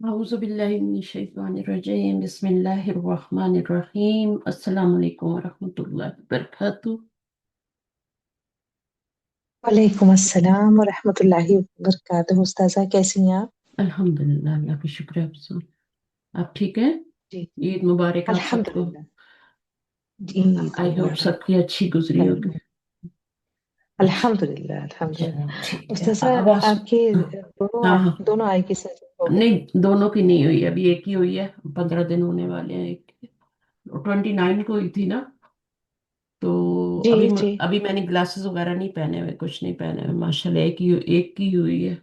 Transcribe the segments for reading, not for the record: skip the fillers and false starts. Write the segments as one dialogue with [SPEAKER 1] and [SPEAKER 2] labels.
[SPEAKER 1] أعوذ بالله من الشيطان الرجيم بسم الله الرحمن الرحيم السلام عليكم ورحمة الله وبركاته.
[SPEAKER 2] वालेकुम अस्सलाम वरहमतुल्लाहि वबरकातुहू। उस्ताजा कैसी हैं आप?
[SPEAKER 1] अल्हम्दुलिल्लाह, अल्लाह का शुक्र है। आप ठीक हैं?
[SPEAKER 2] जी
[SPEAKER 1] ईद मुबारक आप सबको।
[SPEAKER 2] अल्हम्दुलिल्लाह। जी ईद
[SPEAKER 1] आई होप
[SPEAKER 2] मुबारक।
[SPEAKER 1] सबकी अच्छी गुजरी
[SPEAKER 2] खैर
[SPEAKER 1] होगी। अच्छा,
[SPEAKER 2] अल्हम्दुलिल्लाह अल्हम्दुलिल्लाह।
[SPEAKER 1] चलो ठीक है।
[SPEAKER 2] उस्ताजा
[SPEAKER 1] आवाज।
[SPEAKER 2] आपके
[SPEAKER 1] हाँ
[SPEAKER 2] दोनों
[SPEAKER 1] हाँ हाँ।
[SPEAKER 2] दोनों आई की सर्जरी हो गई?
[SPEAKER 1] नहीं, दोनों की नहीं हुई, अभी एक ही हुई है। 15 दिन होने वाले हैं। एक 29 को हुई थी ना। तो
[SPEAKER 2] जी
[SPEAKER 1] अभी
[SPEAKER 2] जी।
[SPEAKER 1] अभी मैंने ग्लासेस वगैरह नहीं पहने हुए, कुछ नहीं पहने हुए माशाल्लाह। एक ही हुई है।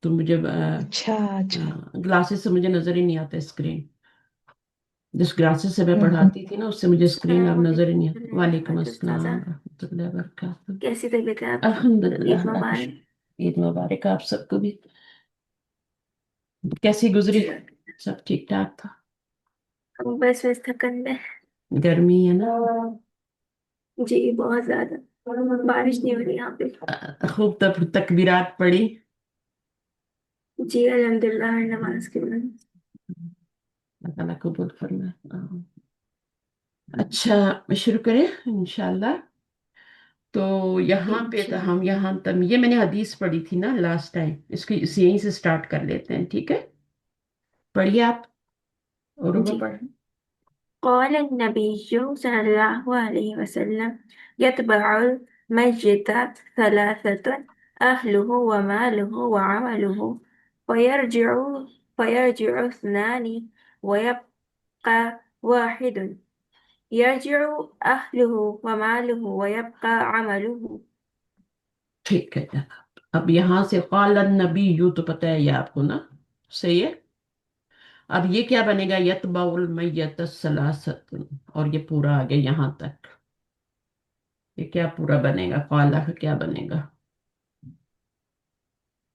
[SPEAKER 1] तो मुझे
[SPEAKER 2] अच्छा अच्छा।
[SPEAKER 1] ग्लासेस से मुझे नजर ही नहीं आता स्क्रीन। जिस ग्लासेस से मैं
[SPEAKER 2] हम्म।
[SPEAKER 1] पढ़ाती थी ना, उससे मुझे स्क्रीन अब
[SPEAKER 3] अस्सलाम
[SPEAKER 1] नजर ही नहीं आता।
[SPEAKER 3] वालेकुम
[SPEAKER 1] वालेकुम
[SPEAKER 3] रहमतुल्लाहि
[SPEAKER 1] अस्सलाम
[SPEAKER 3] उस्ताजा।
[SPEAKER 1] रहमतुल्लाहि व बरकातहू।
[SPEAKER 3] कैसी तबीयत है आपकी?
[SPEAKER 1] अल्हम्दुलिल्लाह,
[SPEAKER 3] ईद
[SPEAKER 1] अल्लाह का
[SPEAKER 3] मुबारक।
[SPEAKER 1] शुक्र। ईद मुबारक आप सबको भी। कैसी गुजरी?
[SPEAKER 3] जी
[SPEAKER 1] सब ठीक ठाक था।
[SPEAKER 3] बस थकन में।
[SPEAKER 1] गर्मी है ना।
[SPEAKER 3] जी बहुत ज्यादा। बारिश नहीं हो रही यहाँ पे।
[SPEAKER 1] खूब तकबीरात पड़ी।
[SPEAKER 3] जी अल्हम्दुलिल्लाह हर नमाज के बाद।
[SPEAKER 1] अल्लाह ताला कबूल फरमाए। अच्छा, शुरू करें इंशाल्लाह। तो
[SPEAKER 3] जी
[SPEAKER 1] यहाँ पे तो
[SPEAKER 3] इंशाल्लाह।
[SPEAKER 1] हम यहाँ तक ये मैंने हदीस पढ़ी थी ना लास्ट टाइम, इसकी यहीं से स्टार्ट कर लेते हैं, ठीक है? पढ़िए आप। और वो
[SPEAKER 3] जी
[SPEAKER 1] पढ़।
[SPEAKER 3] قال النبي صلى الله عليه وسلم يتبع الميت ثلاثة أهله وماله وعمله فيرجع فيرجع اثنان ويبقى واحد يرجع أهله وماله ويبقى عمله.
[SPEAKER 1] ठीक है। अब यहाँ से काल नबी यू तो पता है ये आपको ना। सही है। अब ये क्या बनेगा? यतबाउल मय्यत सलासतुन। और ये पूरा आ गया यहाँ तक। ये क्या पूरा बनेगा? काला का क्या बनेगा?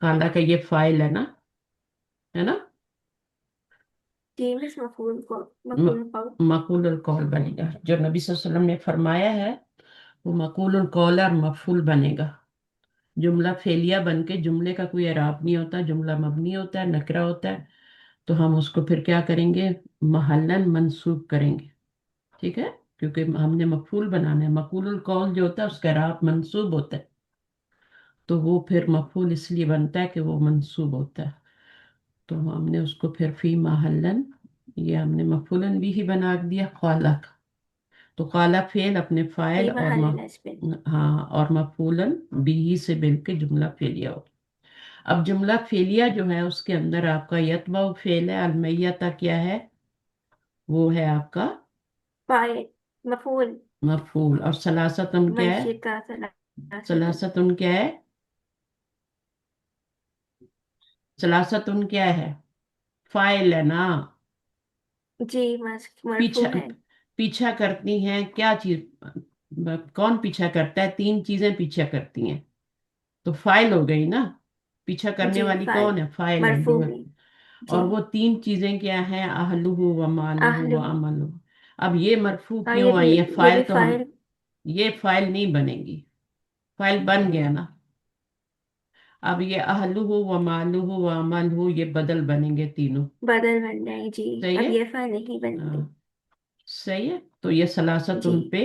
[SPEAKER 1] काला का ये फाइल है ना, है ना?
[SPEAKER 3] जी मिस
[SPEAKER 1] म-
[SPEAKER 3] मफूल पाओ।
[SPEAKER 1] मकूल कौल बनेगा। जो नबी सल्लल्लाहु अलैहि वसल्लम ने फरमाया है वो मकूल कौल और मफूल बनेगा। जुमला फेलिया बन के, जुमले का कोई एराब नहीं होता, जुमला मबनी होता है, नकरा होता है। तो हम उसको फिर क्या करेंगे? महल्लन मंसूब करेंगे। ठीक है। क्योंकि हमने मफूल बनाना है। मकूलुल कौल जो होता है उसका एराब मंसूब होता है। तो वो फिर मफूल इसलिए बनता है कि वो मंसूब होता है। तो हमने उसको फिर फी महल्लन, ये हमने मफूलन भी ही बना दिया ख्वाला का। तो ख्वाला फेल अपने फाइल
[SPEAKER 3] في
[SPEAKER 1] और
[SPEAKER 3] محل نصب.
[SPEAKER 1] हाँ, और मफूलन भी ही से मिलके जुमला फेलिया हो। अब जुमला फेलिया जो है उसके अंदर आपका यतबा फेल है, अलमैयता क्या है? वो है आपका
[SPEAKER 3] فاعل مفعول.
[SPEAKER 1] मफूल। और सलासतुन क्या है?
[SPEAKER 3] ميت ثلاثة.
[SPEAKER 1] सलासतुन क्या है? सलासतुन क्या है? फाइल है ना।
[SPEAKER 3] जी मरफू
[SPEAKER 1] पीछा
[SPEAKER 3] है.
[SPEAKER 1] पीछा करती हैं क्या चीज? कौन पीछा करता है? तीन चीजें पीछा करती हैं। तो फाइल हो गई ना। पीछा करने
[SPEAKER 3] जी
[SPEAKER 1] वाली
[SPEAKER 3] फाइल
[SPEAKER 1] कौन है? फाइल है
[SPEAKER 3] मरफू
[SPEAKER 1] जो है।
[SPEAKER 3] है. जी
[SPEAKER 1] और वो तीन चीजें क्या हैं? अहलुहु व मालुहु व
[SPEAKER 3] अहलु.
[SPEAKER 1] अमलुहु। अब ये मरफू
[SPEAKER 3] हाँ
[SPEAKER 1] क्यों आई है?
[SPEAKER 3] ये
[SPEAKER 1] फाइल
[SPEAKER 3] भी
[SPEAKER 1] तो हम,
[SPEAKER 3] फाइल.
[SPEAKER 1] ये फाइल नहीं बनेगी। फाइल बन गया ना। अब ये अहलुहु व मालुहु व अमलुहु ये बदल बनेंगे तीनों।
[SPEAKER 3] बदल बन रहे हैं जी.
[SPEAKER 1] सही
[SPEAKER 3] अब
[SPEAKER 1] है।
[SPEAKER 3] ये फाइल नहीं बनेंगे.
[SPEAKER 1] हाँ, सही है। तो ये सलासत
[SPEAKER 3] जी
[SPEAKER 1] उन पे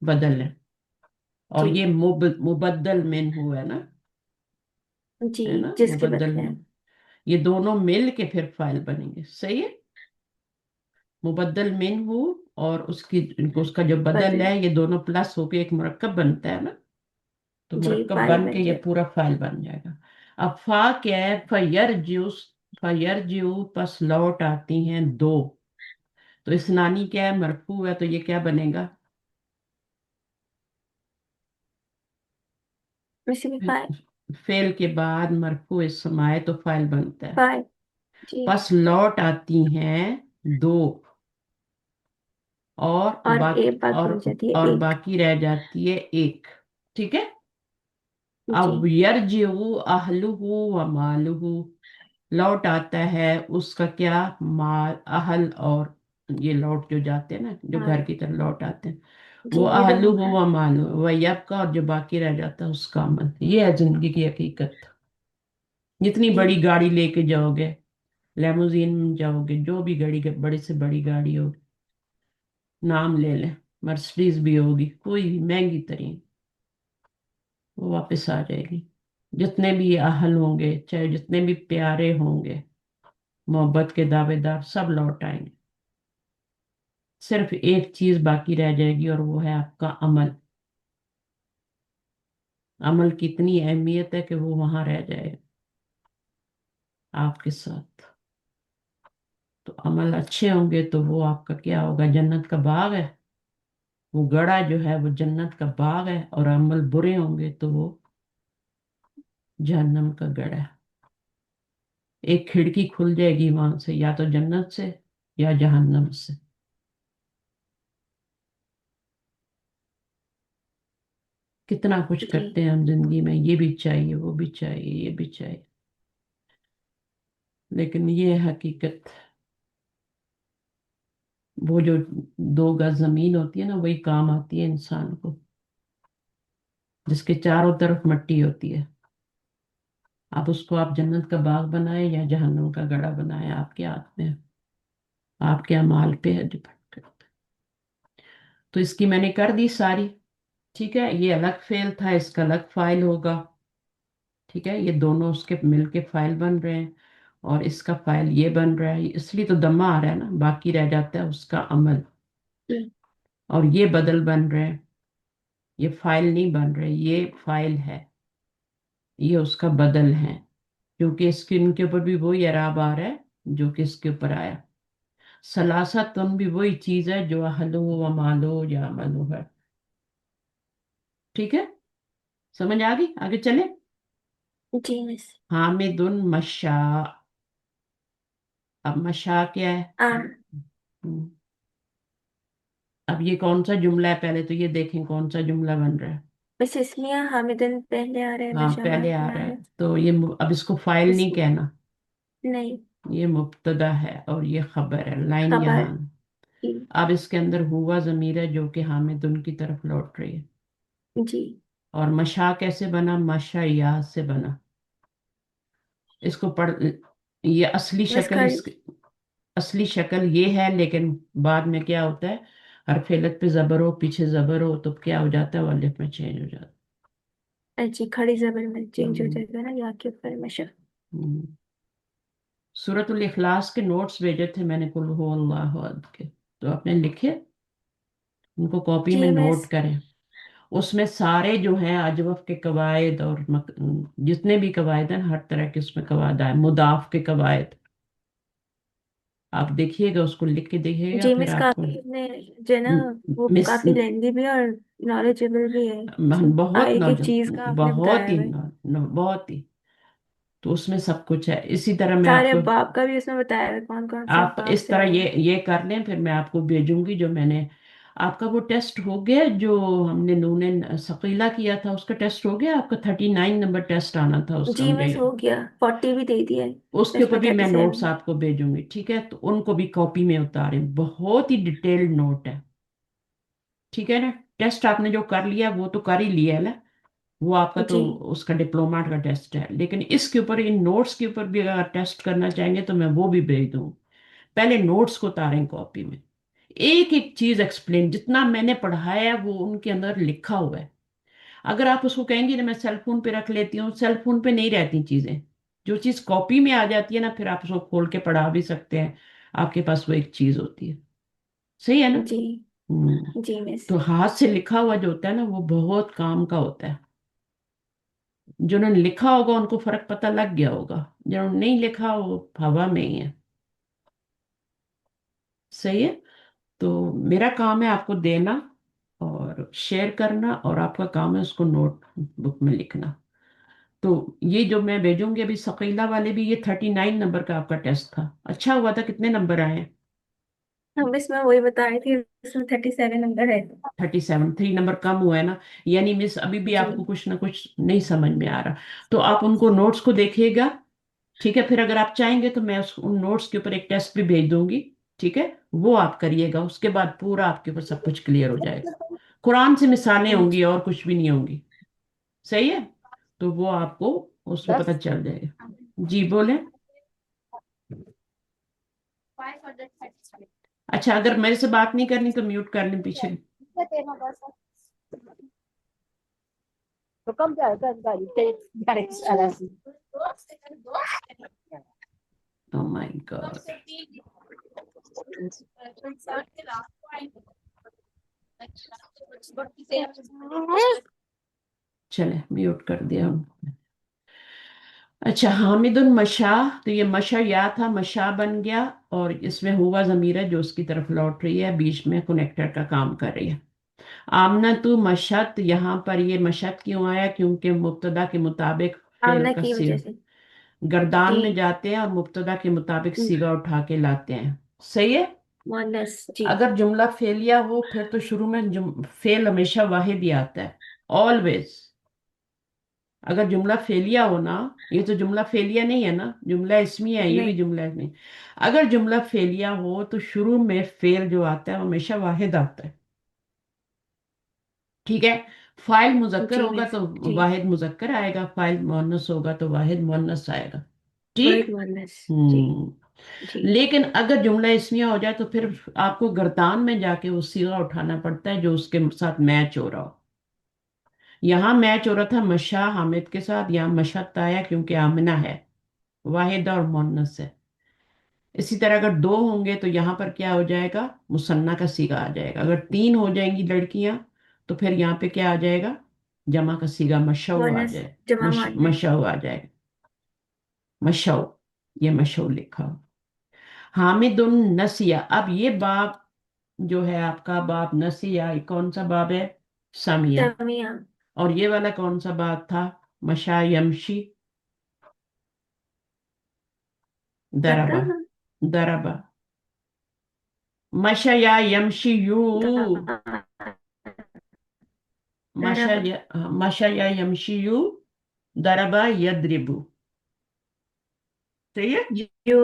[SPEAKER 1] बदल है। और
[SPEAKER 3] जी
[SPEAKER 1] ये मुबद्दल मिन हुआ है ना।
[SPEAKER 3] जी
[SPEAKER 1] है ना,
[SPEAKER 3] जिसके
[SPEAKER 1] मुबद्दल
[SPEAKER 3] बदले हैं.
[SPEAKER 1] मिन। ये दोनों मिल के फिर फाइल बनेंगे। सही है। मुबद्दल मिन हु और उसकी, उसका जो बदल
[SPEAKER 3] बदल.
[SPEAKER 1] है, ये दोनों प्लस होके एक मुरक्कब बनता है ना। तो
[SPEAKER 3] जी
[SPEAKER 1] मुरक्कब
[SPEAKER 3] फाइल
[SPEAKER 1] बन के
[SPEAKER 3] बन
[SPEAKER 1] ये
[SPEAKER 3] जाए.
[SPEAKER 1] पूरा फाइल बन जाएगा। अब फा क्या है? फयरज्यू पस लौट आती हैं दो। तो इस नानी क्या है? मरफू है, तो ये क्या बनेगा?
[SPEAKER 3] वैसे भी फाइल.
[SPEAKER 1] फेल के बाद मरफू इसम आए तो फाइल बनता है।
[SPEAKER 3] फाइल. जी.
[SPEAKER 1] पस लौट आती हैं दो। और
[SPEAKER 3] और
[SPEAKER 1] बाकी
[SPEAKER 3] एक बाकी हो जाती है
[SPEAKER 1] और
[SPEAKER 3] एक.
[SPEAKER 1] बाकी रह जाती है एक। ठीक है।
[SPEAKER 3] जी
[SPEAKER 1] अब यरजिउ अहलुहु व मालुहु, लौट आता है उसका क्या? माल, अहल। और ये लौट जो जाते हैं ना, जो
[SPEAKER 3] हाँ.
[SPEAKER 1] घर की तरफ लौट आते हैं,
[SPEAKER 3] जी
[SPEAKER 1] वो
[SPEAKER 3] ये दोनों
[SPEAKER 1] अहलुहु
[SPEAKER 3] का.
[SPEAKER 1] व मालुहु व यबका, और जो बाकी रह जाता है उसका अमल। ये है जिंदगी की हकीकत। जितनी
[SPEAKER 3] जी
[SPEAKER 1] बड़ी गाड़ी लेके जाओगे लेमोजीन में जाओगे, जो भी गाड़ी, बड़ी से बड़ी गाड़ी होगी, नाम ले लें, मर्सिडीज भी होगी, कोई भी महंगी तरीन, वो वापस आ जाएगी। जितने भी अहल होंगे, चाहे जितने भी प्यारे होंगे, मोहब्बत के दावेदार, सब लौट आएंगे। सिर्फ एक चीज बाकी रह जाएगी, और वो है आपका अमल। अमल की इतनी अहमियत है कि वो वहां रह जाए आपके साथ। तो अमल अच्छे होंगे तो वो आपका क्या होगा, जन्नत का बाग है। वो गड़ा जो है वो जन्नत का बाग है, और अमल बुरे होंगे तो वो जहन्नम का गड़ा है। एक खिड़की खुल जाएगी वहां से, या तो जन्नत से या जहन्नम से। कितना कुछ
[SPEAKER 3] जी
[SPEAKER 1] करते हैं हम जिंदगी में, ये भी चाहिए, वो भी चाहिए, ये भी चाहिए, लेकिन ये है हकीकत। वो जो 2 गज जमीन होती है ना, वही काम आती है इंसान को, जिसके चारों तरफ मिट्टी होती है। आप उसको, आप जन्नत का बाग बनाए या जहन्नम का गड़ा बनाए, आपके हाथ में है, आपके अमाल पे है डिपेंड करता है। तो इसकी मैंने कर दी सारी। ठीक है, ये अलग फेल था, इसका अलग फाइल होगा। ठीक है, ये दोनों उसके मिलके फाइल बन रहे हैं, और इसका फाइल ये बन रहा है, इसलिए तो दमा आ रहा है ना, बाकी रह जाता है उसका अमल।
[SPEAKER 3] जी
[SPEAKER 1] और ये बदल बन रहे हैं, ये फाइल नहीं बन रहे, ये फाइल है, ये उसका बदल है। क्योंकि इसके, इनके ऊपर भी वही एराब आ रहा है जो कि इसके ऊपर आया। सलासा तुम भी वही चीज है जो अहलो व मालो या अमलो है। ठीक है, समझ आ गई? आगे चले।
[SPEAKER 3] जी मिस।
[SPEAKER 1] हामिदुन मशा। अब मशा क्या है?
[SPEAKER 3] आ
[SPEAKER 1] हम्म, अब ये कौन सा जुमला है, पहले तो ये देखें कौन सा जुमला बन रहा है।
[SPEAKER 3] मिस इसमिया हामिदन पहले आ रहा है,
[SPEAKER 1] हाँ,
[SPEAKER 3] मशा
[SPEAKER 1] पहले
[SPEAKER 3] बाद
[SPEAKER 1] आ
[SPEAKER 3] में आ
[SPEAKER 1] रहा
[SPEAKER 3] रहा
[SPEAKER 1] है,
[SPEAKER 3] है।
[SPEAKER 1] तो ये अब इसको फाइल
[SPEAKER 3] इस
[SPEAKER 1] नहीं कहना।
[SPEAKER 3] नहीं,
[SPEAKER 1] ये मुब्तदा है और ये खबर है, लाइन
[SPEAKER 3] खबर
[SPEAKER 1] यहाँ।
[SPEAKER 3] की।
[SPEAKER 1] अब इसके अंदर हुआ जमीर है जो कि हामिदुन की तरफ लौट रही है।
[SPEAKER 3] जी
[SPEAKER 1] और मशा कैसे बना? मशा या से बना। इसको पढ़, ये असली
[SPEAKER 3] मिस
[SPEAKER 1] शक्ल,
[SPEAKER 3] खड़ी।
[SPEAKER 1] इसकी असली शक्ल ये है, लेकिन बाद में क्या होता है, हर फेलत पे जबर हो, पीछे जबर हो, तो क्या हो जाता है, वो अलिफ में चेंज हो जाता
[SPEAKER 3] जी खड़ी जबर में
[SPEAKER 1] है।
[SPEAKER 3] चेंज हो जाएगा ना, या के ऊपर मशा।
[SPEAKER 1] हम्म। सूरतुल इखलास के नोट्स भेजे थे मैंने, कुल हु अल्लाहु अहद के, तो आपने लिखे, उनको कॉपी में
[SPEAKER 3] जी
[SPEAKER 1] नोट
[SPEAKER 3] मिस।
[SPEAKER 1] करें। उसमें सारे जो हैं अजवफ के कवायद, और जितने भी कवायद हैं, हर तरह के उसमें कवायद आए, मुदाफ के कवायद। आप देखिएगा, उसको लिख के देखिएगा,
[SPEAKER 3] जी
[SPEAKER 1] फिर
[SPEAKER 3] मिस
[SPEAKER 1] आपको
[SPEAKER 3] काफी ने जो है ना, वो
[SPEAKER 1] मिस,
[SPEAKER 3] काफी लेंदी भी और नॉलेजेबल भी है उसमें।
[SPEAKER 1] बहुत
[SPEAKER 3] एक एक
[SPEAKER 1] नौजवान,
[SPEAKER 3] चीज का आपने
[SPEAKER 1] बहुत
[SPEAKER 3] बताया
[SPEAKER 1] ही
[SPEAKER 3] हुआ है।
[SPEAKER 1] बहुत ही। तो उसमें सब कुछ है। इसी तरह मैं
[SPEAKER 3] सारे
[SPEAKER 1] आपको,
[SPEAKER 3] बाप का भी उसमें बताया हुआ है, कौन कौन से
[SPEAKER 1] आप
[SPEAKER 3] बाप
[SPEAKER 1] इस
[SPEAKER 3] से
[SPEAKER 1] तरह
[SPEAKER 3] है।
[SPEAKER 1] ये कर लें, फिर मैं आपको भेजूंगी जो मैंने, आपका वो टेस्ट हो गया जो हमने नूने सकीला किया था, उसका टेस्ट हो गया आपका? 39 नंबर टेस्ट आना था उसका,
[SPEAKER 3] जी
[SPEAKER 1] मुझे
[SPEAKER 3] मिस हो गया, 40 भी दे दिया है।
[SPEAKER 1] उसके ऊपर
[SPEAKER 3] इसमें
[SPEAKER 1] भी मैं नोट्स
[SPEAKER 3] 37।
[SPEAKER 1] आपको भेजूंगी। ठीक है, तो उनको भी कॉपी में उतारें, बहुत ही डिटेल्ड नोट है। ठीक है ना? टेस्ट आपने जो कर लिया वो तो कर ही लिया है ना, वो आपका तो
[SPEAKER 3] जी
[SPEAKER 1] उसका डिप्लोमा का टेस्ट है, लेकिन इसके ऊपर, इन नोट्स के ऊपर भी अगर टेस्ट करना चाहेंगे तो मैं वो भी भेज दूँ। पहले नोट्स को उतारें कॉपी में, एक एक चीज एक्सप्लेन, जितना मैंने पढ़ाया है वो उनके अंदर लिखा हुआ है। अगर आप उसको कहेंगे ना मैं सेल फोन पे रख लेती हूँ, सेल फोन पे नहीं रहती चीजें। जो चीज कॉपी में आ जाती है ना, फिर आप उसको खोल के पढ़ा भी सकते हैं, आपके पास वो एक चीज होती है। सही है ना?
[SPEAKER 3] जी
[SPEAKER 1] हम्म।
[SPEAKER 3] जी मिस।
[SPEAKER 1] तो हाथ से लिखा हुआ जो होता है ना, वो बहुत काम का होता है। जिन्होंने लिखा होगा उनको फर्क पता लग गया होगा, जिन्होंने नहीं लिखा वो हवा में ही है। सही है। तो मेरा काम है आपको देना और शेयर करना, और आपका काम है उसको नोट बुक में लिखना। तो ये जो मैं भेजूंगी अभी सकीला वाले भी, ये 39 नंबर का आपका टेस्ट था। अच्छा हुआ था, कितने नंबर आए हैं?
[SPEAKER 3] हम इसमें वही बता रही थी, इसमें 37 नंबर है।
[SPEAKER 1] 37, 3 नंबर कम हुआ है ना। यानी मिस अभी भी
[SPEAKER 3] जी
[SPEAKER 1] आपको कुछ ना कुछ नहीं समझ में आ रहा, तो आप उनको नोट्स को देखिएगा। ठीक है, फिर अगर आप चाहेंगे तो मैं उन नोट्स के ऊपर एक टेस्ट भी भेज दूंगी। ठीक है, वो आप करिएगा, उसके बाद पूरा आपके ऊपर सब कुछ क्लियर हो जाएगा। कुरान से मिसालें होंगी और कुछ भी नहीं होंगी। सही है, तो वो आपको उसमें पता चल जाएगा। जी बोले। अच्छा, अगर मेरे से बात नहीं करनी तो म्यूट कर लें पीछे। Oh my God. चले, म्यूट कर दिया। अच्छा, हामिदुन मशा, तो ये मशा या था, मशा बन गया, और इसमें हुआ ज़मीर है जो उसकी तरफ लौट रही है, बीच में कनेक्टर का काम कर रही है। आमना तू मशत, यहाँ पर ये मशत क्यों आया? क्योंकि मुब्तदा के मुताबिक फेल
[SPEAKER 3] आमना
[SPEAKER 1] का
[SPEAKER 3] की वजह
[SPEAKER 1] सिगा
[SPEAKER 3] से।
[SPEAKER 1] गर्दान में
[SPEAKER 3] जी।
[SPEAKER 1] जाते हैं और मुब्तदा के मुताबिक सीगा उठा के लाते हैं। सही है।
[SPEAKER 3] मुअन्नस जी।
[SPEAKER 1] अगर जुमला फेलिया हो फिर तो शुरू में फेल हमेशा वाहिद ही आता है, ऑलवेज। अगर जुमला फेलिया हो ना, ये तो जुमला फेलिया नहीं है ना, जुमला इसमी है, ये भी
[SPEAKER 3] नहीं।
[SPEAKER 1] जुमला इसमी। अगर जुमला फेलिया हो तो शुरू में फेल जो आता है वो हमेशा वाहिद आता है। ठीक है। फाइल मुजक्कर
[SPEAKER 3] जी
[SPEAKER 1] होगा
[SPEAKER 3] मिस।
[SPEAKER 1] तो
[SPEAKER 3] जी।
[SPEAKER 1] वाहिद मुजक्कर आएगा, फाइल मुअन्नस होगा तो वाहिद मुअन्नस आएगा। ठीक।
[SPEAKER 3] वाहिद मुअन्नस। जी।
[SPEAKER 1] हम्म।
[SPEAKER 3] जी।
[SPEAKER 1] लेकिन अगर जुमला इसमिया हो जाए तो फिर आपको गर्दान में जाके वो सीगा उठाना पड़ता है जो उसके साथ मैच हो रहा हो। यहाँ मैच हो रहा था मशा हामिद के साथ, यहाँ मशत आया क्योंकि आमना है, वाहिद और मुअन्नस है। इसी तरह अगर दो होंगे तो यहाँ पर क्या हो जाएगा? मुसन्ना का सीगा आ जाएगा। अगर तीन हो जाएंगी लड़कियां तो फिर यहाँ पे क्या आ जाएगा? जमा का सीगा मशौ आ
[SPEAKER 3] मुअन्नस
[SPEAKER 1] जाए,
[SPEAKER 3] जमा मुअन्नस।
[SPEAKER 1] मशौ आ जाएगा, मशौ। ये मशौ लिखा हो। हामिदुन नसिया, अब ये बाब जो है आपका बाब नसिया, ये कौन सा बाब है? सामिया।
[SPEAKER 3] सामिया।
[SPEAKER 1] और ये वाला कौन सा बाब था? मशा यमशी,
[SPEAKER 3] पता
[SPEAKER 1] दरबा।
[SPEAKER 3] ना।
[SPEAKER 1] दरबा, मशया यमशी यू,
[SPEAKER 3] दा-
[SPEAKER 1] मशा
[SPEAKER 3] दरबा।
[SPEAKER 1] मशया यमशी यू, दरबा यद्रिबु। सही है।
[SPEAKER 3] यू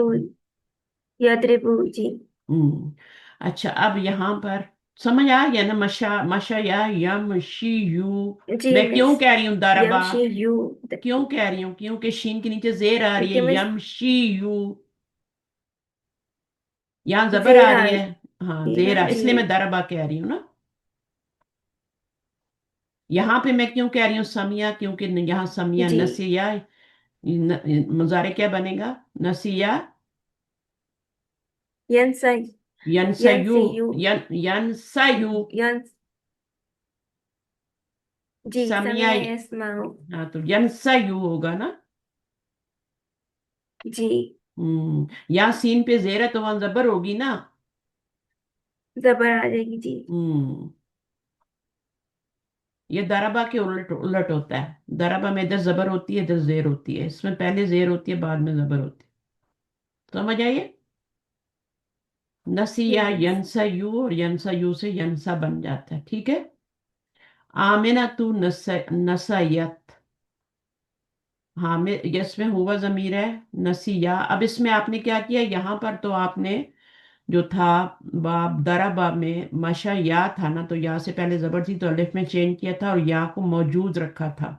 [SPEAKER 3] यद्रिबु जी।
[SPEAKER 1] हम्म। अच्छा, अब यहाँ पर समझ आ गया ना? मशा मशया यमशी यू।
[SPEAKER 3] जी
[SPEAKER 1] मैं क्यों
[SPEAKER 3] मिस।
[SPEAKER 1] कह रही हूँ दरबा?
[SPEAKER 3] यमशी यू।
[SPEAKER 1] क्यों कह रही हूँ? क्योंकि शीन के नीचे जेर आ रही
[SPEAKER 3] क्योंकि
[SPEAKER 1] है,
[SPEAKER 3] मिस
[SPEAKER 1] यमशी यू। यहाँ जबर आ
[SPEAKER 3] जेर आ
[SPEAKER 1] रही है। हाँ,
[SPEAKER 3] रही
[SPEAKER 1] जेर
[SPEAKER 3] ना
[SPEAKER 1] आ,
[SPEAKER 3] जी।
[SPEAKER 1] इसलिए मैं दरबा कह रही हूँ ना। यहाँ पे मैं क्यों कह रही हूँ समिया? क्योंकि यहाँ समिया
[SPEAKER 3] जी।
[SPEAKER 1] नसिया, मुजारे क्या बनेगा? नसिया
[SPEAKER 3] यंसई।
[SPEAKER 1] यनसयु,
[SPEAKER 3] यंसी यू।
[SPEAKER 1] यनसयु।
[SPEAKER 3] यंस। जी
[SPEAKER 1] समिया।
[SPEAKER 3] समिया यस्माउ।
[SPEAKER 1] हाँ, तो यनसयु होगा ना।
[SPEAKER 3] जी।
[SPEAKER 1] यहाँ सीन पे जेर है तो वहां जबर होगी ना।
[SPEAKER 3] जबर आ जाएगी जी।
[SPEAKER 1] हम्म। ये दरबा के उलट उलट होता है। दरबा में इधर जबर होती है, इधर जेर होती है। इसमें पहले जेर होती है, बाद में जबर होती है। समझ आइए।
[SPEAKER 3] जी
[SPEAKER 1] नसिया
[SPEAKER 3] मिस।
[SPEAKER 1] यनसयु, और यनसयु से यनसा बन जाता है। ठीक है। आमिना तू नसयत। हाँ, में इसमें हुआ जमीर है नसिया। अब इसमें आपने क्या किया? यहाँ पर तो आपने जो था बाब दरा बाब में मशा या था ना, तो या से पहले जबर थी तो अलिफ में चेंज किया था और या को मौजूद रखा था।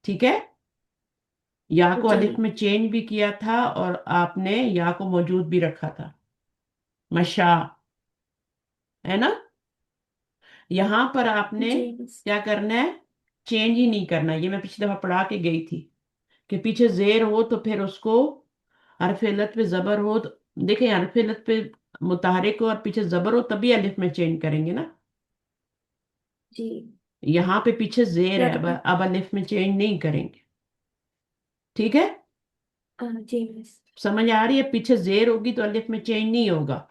[SPEAKER 1] ठीक है। या को
[SPEAKER 3] जी।
[SPEAKER 1] अलिफ में चेंज भी किया था और आपने या को मौजूद भी रखा था। मशा, है ना। यहाँ पर आपने
[SPEAKER 3] जी मिस।
[SPEAKER 1] क्या करना है? चेंज ही नहीं करना। ये मैं पिछली दफा पढ़ा के गई थी कि पीछे जेर हो तो फिर उसको हरफ इल्लत पे जबर हो तो, देखें हरफ इल्लत पे मुतहरिक हो और पीछे जबर हो तभी अलिफ में चेंज करेंगे ना।
[SPEAKER 3] जी।
[SPEAKER 1] यहाँ पे पीछे जेर
[SPEAKER 3] या
[SPEAKER 1] है,
[SPEAKER 3] तो फिर
[SPEAKER 1] अब अलिफ में चेंज नहीं करेंगे। ठीक है।
[SPEAKER 3] जी मिस।
[SPEAKER 1] समझ आ रही है? पीछे जेर होगी तो अलिफ में चेंज नहीं होगा।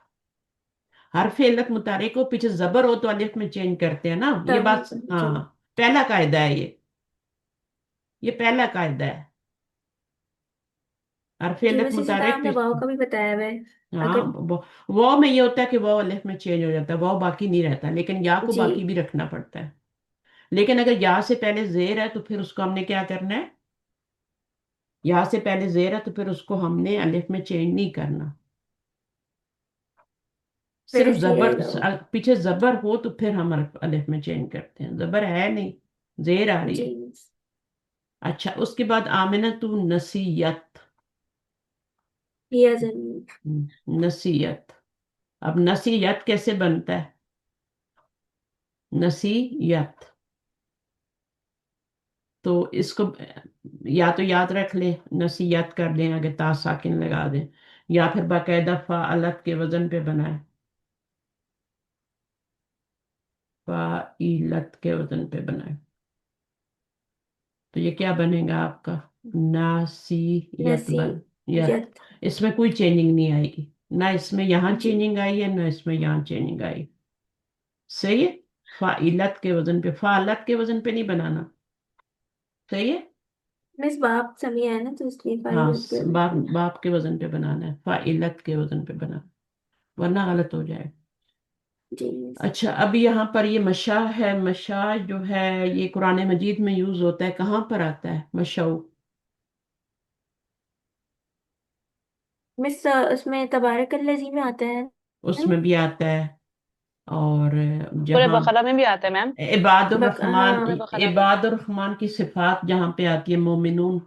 [SPEAKER 1] हरफ इल्लत मुतारिक हो, पीछे जबर हो तो अलिफ में चेंज करते हैं ना, ये
[SPEAKER 3] तभी।
[SPEAKER 1] बात।
[SPEAKER 3] जी।
[SPEAKER 1] हाँ, पहला कायदा है ये पहला कायदा है। हरफ
[SPEAKER 3] जी
[SPEAKER 1] इल्लत
[SPEAKER 3] वैसे जितना
[SPEAKER 1] मुतारिक
[SPEAKER 3] आपने वाव का भी बताया हुआ है।
[SPEAKER 1] हाँ,
[SPEAKER 3] अगर।
[SPEAKER 1] वाव में ये होता है कि वाव अलिफ में चेंज हो जाता है, वाव बाकी नहीं रहता, लेकिन या को
[SPEAKER 3] जी।
[SPEAKER 1] बाकी भी रखना पड़ता है। लेकिन अगर या से पहले जेर है तो फिर उसको हमने क्या करना है? या से पहले जेर है तो फिर उसको हमने अलिफ में चेंज नहीं करना। सिर्फ
[SPEAKER 3] वैसे ही
[SPEAKER 1] जबर,
[SPEAKER 3] रहेगा वो।
[SPEAKER 1] पीछे जबर हो तो फिर हम अलिफ में चेंज करते हैं। जबर है नहीं, जेर आ रही
[SPEAKER 3] जी
[SPEAKER 1] है।
[SPEAKER 3] मिस।
[SPEAKER 1] अच्छा, उसके बाद आमिना तू नसीयत।
[SPEAKER 3] या जमीन।
[SPEAKER 1] नसीयत। अब नसीयत कैसे बनता है? नसीयत, तो इसको या तो याद रख ले, नसीयत कर दें, आगे ता साकिन लगा दें, या फिर बाकायदा फ़ाअलत के वजन पे बनाए, फ़ाइलत के वजन पे बनाए। तो ये क्या बनेगा आपका? नासीयत बन, यत।
[SPEAKER 3] नसीयत।
[SPEAKER 1] इसमें कोई चेंजिंग नहीं आएगी, ना इसमें यहाँ
[SPEAKER 3] जी
[SPEAKER 1] चेंजिंग आई है, ना इसमें यहाँ चेंजिंग आई। सही है। फ़ाइलत के वजन पे, फ़ाअलत के वजन पे नहीं बनाना। सही है।
[SPEAKER 3] मिस बाप समय है ना, तो इसलिए
[SPEAKER 1] हाँ,
[SPEAKER 3] फाइल के
[SPEAKER 1] बाप
[SPEAKER 3] में।
[SPEAKER 1] बाप के वजन पे बनाना है, फ़ाइलत के वजन पे बनाना, वरना गलत हो जाए।
[SPEAKER 3] जी मिस।
[SPEAKER 1] अच्छा, अब यहाँ पर ये मशा है, मशा जो है ये कुरान मजीद में यूज होता है, कहाँ पर आता है मशाऊ?
[SPEAKER 3] मिस उसमें तबारकल्लज़ी में आता है ना?
[SPEAKER 1] उसमें भी आता है, और
[SPEAKER 4] सूरह
[SPEAKER 1] जहाँ
[SPEAKER 4] बकरा में भी आता है मैम।
[SPEAKER 1] इबादुर रहमान,
[SPEAKER 3] हाँ।
[SPEAKER 4] सूरह बकरा में।
[SPEAKER 1] इबादुर रहमान की सिफात जहाँ पे आती है, मोमिनून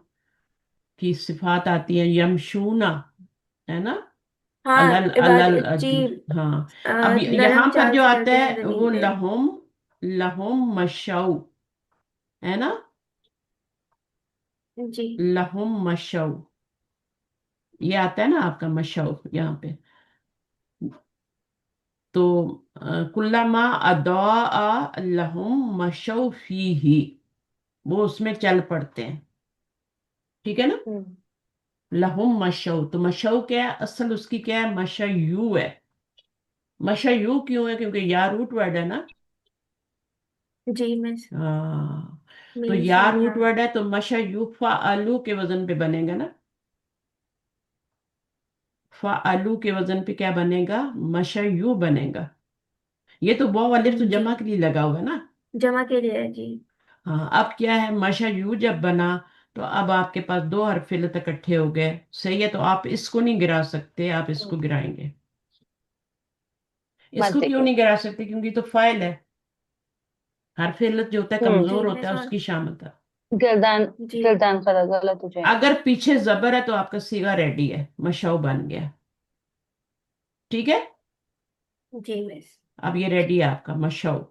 [SPEAKER 1] की सिफात आती है, यमशूना, है ना,
[SPEAKER 3] हाँ
[SPEAKER 1] अलल
[SPEAKER 3] इबाद
[SPEAKER 1] अलल
[SPEAKER 3] जी।
[SPEAKER 1] हाँ। अब
[SPEAKER 3] नरम
[SPEAKER 1] यहाँ पर
[SPEAKER 3] चाल
[SPEAKER 1] जो
[SPEAKER 3] से
[SPEAKER 1] आता
[SPEAKER 3] चलते हैं
[SPEAKER 1] है वो
[SPEAKER 3] जमीन पे।
[SPEAKER 1] लहुम, लहुम मशाऊ, है ना,
[SPEAKER 3] जी
[SPEAKER 1] लहुम मशाऊ, ये आता है ना आपका मशाऊ यहाँ पे। तो कुल्लमा अदा लहुम मशौ फीही, वो उसमें चल पड़ते हैं, ठीक है ना।
[SPEAKER 4] हम्म।
[SPEAKER 1] लहुम मशौ, तो मशौ क्या है, असल उसकी क्या है, मशयू है। मशयू क्यों है? क्योंकि या रूट वर्ड है ना।
[SPEAKER 3] जी मिस।
[SPEAKER 1] हाँ, तो
[SPEAKER 3] मीम
[SPEAKER 1] या
[SPEAKER 3] शीन या।
[SPEAKER 1] रूट वर्ड है, तो मशयू फालू के वजन पे बनेगा ना। फालू के वजन पे क्या बनेगा? मशयू बनेगा। ये तो वाव अलिफ तो
[SPEAKER 3] जी
[SPEAKER 1] जमा के लिए लगा हुआ है ना।
[SPEAKER 3] जमा के लिए है जी।
[SPEAKER 1] हाँ, अब क्या है, मशा यू जब बना, तो अब आपके पास दो हरफ इल्लत इकट्ठे हो गए। सही है, तो आप इसको नहीं गिरा सकते, आप इसको गिराएंगे। इसको
[SPEAKER 4] मध्य
[SPEAKER 1] क्यों
[SPEAKER 4] के।
[SPEAKER 1] नहीं गिरा सकते? क्योंकि तो फाइल है। हरफ इल्लत जो होता है
[SPEAKER 3] जी
[SPEAKER 1] कमजोर होता
[SPEAKER 3] मिस।
[SPEAKER 1] है,
[SPEAKER 3] और
[SPEAKER 1] उसकी शामत है।
[SPEAKER 4] गिरदान।
[SPEAKER 3] जी
[SPEAKER 4] गिरदान का गलत हो जाएगा।
[SPEAKER 1] अगर पीछे जबर है तो आपका सीगा रेडी है, मशाऊ बन गया। ठीक है।
[SPEAKER 3] जी मिस।
[SPEAKER 1] अब ये रेडी है आपका मशाऊ।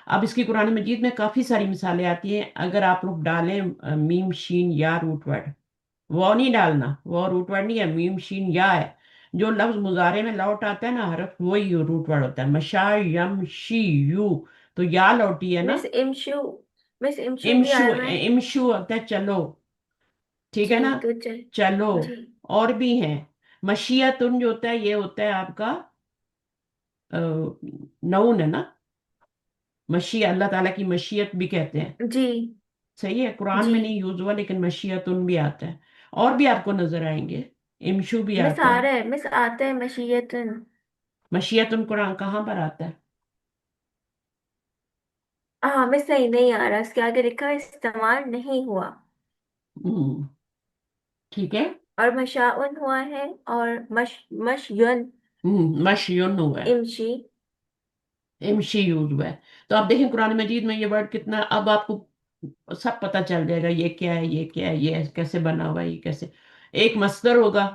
[SPEAKER 1] अब इसकी कुरान मजीद में काफी सारी मिसालें आती हैं, अगर आप लोग डालें मीम शीन या रूट वर्ड, वो नहीं डालना, वो रूट वर्ड नहीं है, मीम शीन या है। जो लफ्ज मुजारे में लौट आता है ना हरफ, वही रूट वर्ड होता है, मशा यम शी यू, तो या लौटी है ना।
[SPEAKER 3] मिस इमशु। मिस इमशु भी
[SPEAKER 1] इमशु,
[SPEAKER 3] आया हुआ है।
[SPEAKER 1] इमशु होता है चलो, ठीक है
[SPEAKER 3] जी
[SPEAKER 1] ना,
[SPEAKER 3] तो चल।
[SPEAKER 1] चलो।
[SPEAKER 3] जी
[SPEAKER 1] और भी हैं। मशीयतुन जो होता है, ये होता है आपका नऊन है ना। मशी, अल्लाह ताला की मशीयत भी कहते हैं।
[SPEAKER 3] जी
[SPEAKER 1] सही है, कुरान
[SPEAKER 3] जी।
[SPEAKER 1] में नहीं यूज हुआ, लेकिन मशीयतुन भी आता है। और भी आपको नजर आएंगे, इमशु भी
[SPEAKER 3] मिस
[SPEAKER 1] आता
[SPEAKER 3] आ
[SPEAKER 1] है।
[SPEAKER 3] रहा है, मिस आता है मशीयतन।
[SPEAKER 1] मशीयतुन कुरान कहाँ पर आता है?
[SPEAKER 3] हाँ मिस सही नहीं आ रहा, इसके आगे लिखा है इस्तेमाल नहीं हुआ।
[SPEAKER 1] हम्म, ठीक है।
[SPEAKER 3] और मशाउन हुआ है। और मशयुन।
[SPEAKER 1] मशयून हुआ है,
[SPEAKER 3] इमशी।
[SPEAKER 1] इमशी यूज हुआ है। तो आप देखें कुरान मजीद में ये वर्ड कितना, अब आपको सब पता चल जाएगा, ये क्या है, ये क्या है, ये कैसे बना हुआ है, ये कैसे। एक मस्दर होगा,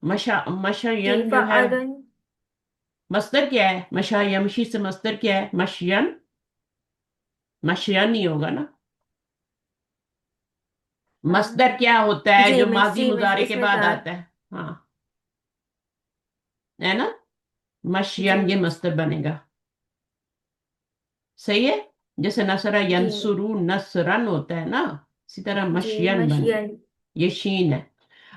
[SPEAKER 3] जी
[SPEAKER 1] मशयन जो है।
[SPEAKER 3] फ़अलन।
[SPEAKER 1] मस्दर क्या है? मशा यमशी से मस्दर क्या है? मशयन, मशयन ही होगा ना। मस्दर क्या होता है? जो माजी
[SPEAKER 3] जी मिस
[SPEAKER 1] मुजारे के
[SPEAKER 3] इसमें
[SPEAKER 1] बाद
[SPEAKER 3] था।
[SPEAKER 1] आता है। हाँ, है ना,
[SPEAKER 3] जी
[SPEAKER 1] मशयन ये
[SPEAKER 3] मिस।
[SPEAKER 1] मस्दर बनेगा। सही है। जैसे नसरा
[SPEAKER 3] जी
[SPEAKER 1] यंसुरू नसरन होता है ना, इसी तरह
[SPEAKER 3] जी
[SPEAKER 1] मशयन बन,
[SPEAKER 3] मशयन।
[SPEAKER 1] ये शीन है।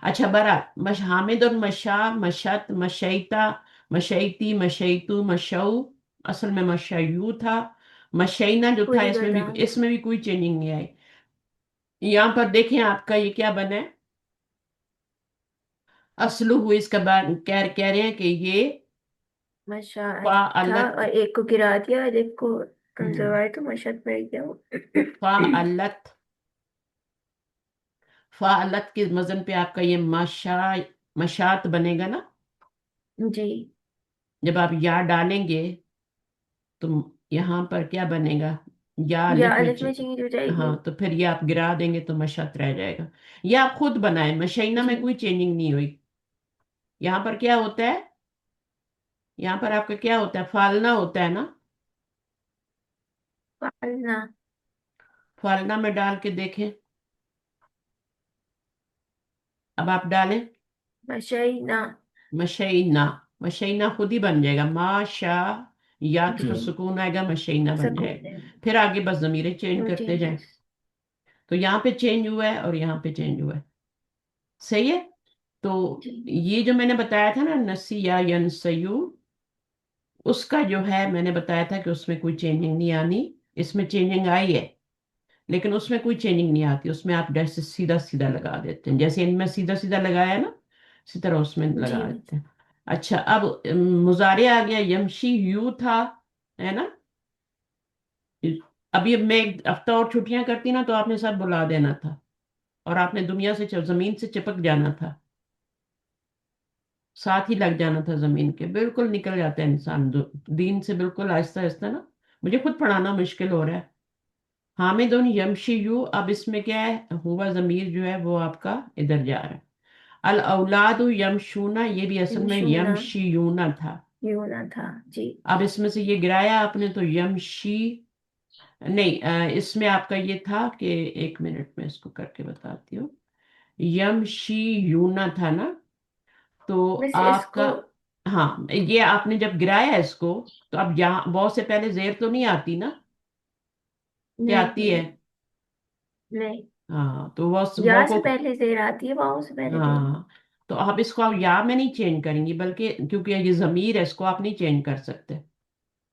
[SPEAKER 1] अच्छा, बरा, मश हामिद और मशा, मशत, मशैता, मशैती, मशैतु, मशऊ, असल में मशयू था। मशैना जो था,
[SPEAKER 3] पूरी
[SPEAKER 1] इसमें भी,
[SPEAKER 3] गर्दान।
[SPEAKER 1] इसमें भी कोई चेंजिंग नहीं आई। यहाँ पर देखें आपका ये क्या बना है, असलु हुई, इसका बाद कह रहे हैं कि ये
[SPEAKER 3] मशाअत था
[SPEAKER 1] फाअलत,
[SPEAKER 3] और एक को गिरा दिया और एक को कमजोर तो मशत पड़ गया वो।
[SPEAKER 1] फाअलत, फाअलत के वजन पे आपका ये मशा, मशात बनेगा ना।
[SPEAKER 3] जी
[SPEAKER 1] जब आप या डालेंगे, तो यहाँ पर क्या बनेगा? या
[SPEAKER 3] या
[SPEAKER 1] अलिफ में
[SPEAKER 3] अलिफ में चेंज हो जाएगी।
[SPEAKER 1] हाँ, तो फिर ये आप गिरा देंगे तो मशत रह जाएगा। ये आप खुद बनाए, मशैना
[SPEAKER 3] जी
[SPEAKER 1] में कोई चेंजिंग नहीं हुई। यहाँ पर क्या होता है, यहाँ पर आपका क्या होता है, फालना होता है ना।
[SPEAKER 3] पालना।
[SPEAKER 1] फालना में डाल के देखें, अब आप डालें।
[SPEAKER 3] मशैना।
[SPEAKER 1] मशैना, मशैना खुद ही बन जाएगा, माशा, या के
[SPEAKER 3] जी।
[SPEAKER 1] तो सुकून आएगा, मशैना बन
[SPEAKER 3] सकून
[SPEAKER 1] जाएगा।
[SPEAKER 3] है।
[SPEAKER 1] फिर आगे बस ज़मीरें चेंज
[SPEAKER 3] नो
[SPEAKER 1] करते जाएं।
[SPEAKER 3] चेंजेस।
[SPEAKER 1] तो यहाँ पे चेंज हुआ है और यहाँ पे चेंज हुआ है। सही है। तो
[SPEAKER 3] जी।
[SPEAKER 1] ये जो मैंने बताया था ना, नसिया यनसयू, उसका जो है मैंने बताया था कि उसमें कोई चेंजिंग नहीं आनी। इसमें चेंजिंग आई है, लेकिन उसमें कोई चेंजिंग नहीं आती। उसमें आप जैसे सीधा सीधा लगा देते हैं, जैसे इनमें सीधा सीधा लगाया ना, इसी तरह उसमें
[SPEAKER 3] जी
[SPEAKER 1] लगा
[SPEAKER 3] मिस।
[SPEAKER 1] देते हैं। अच्छा, अब मुजारे आ गया, यमशी यू था, है ना। अभी मैं एक हफ्ता और छुट्टियां करती ना, तो आपने सब बुला देना था और आपने दुनिया से जमीन से चिपक जाना था, साथ ही लग जाना था जमीन के। बिल्कुल निकल जाता है इंसान दीन से, बिल्कुल आहिस्ता आहिस्ता ना। मुझे खुद पढ़ाना मुश्किल हो रहा है। हामिदुन यमशी यू, अब इसमें क्या है, हुआ जमीर जो है वो आपका इधर जा रहा है। अल औलादु यमशूना, ये भी असल में
[SPEAKER 3] यमशूना।
[SPEAKER 1] यमशीयूना था।
[SPEAKER 3] यूना था। जी।
[SPEAKER 1] अब इसमें से ये गिराया आपने तो यमशी, नहीं, इसमें आपका ये था कि, एक मिनट में इसको करके बताती हूँ। यमशी यूना था ना, तो
[SPEAKER 3] मिस
[SPEAKER 1] आपका,
[SPEAKER 3] इसको।
[SPEAKER 1] हाँ, ये आपने जब गिराया इसको, तो अब यहाँ बहुत से पहले जेर तो नहीं आती ना, क्या आती है।
[SPEAKER 3] नहीं। नहीं।
[SPEAKER 1] हाँ, तो वो
[SPEAKER 3] या
[SPEAKER 1] को,
[SPEAKER 3] से पहले जेर आती है, वाओ से पहले नहीं।
[SPEAKER 1] हाँ, तो आप इसको आप या में नहीं चेंज करेंगी, बल्कि क्योंकि ये जमीर है, इसको आप नहीं चेंज कर सकते।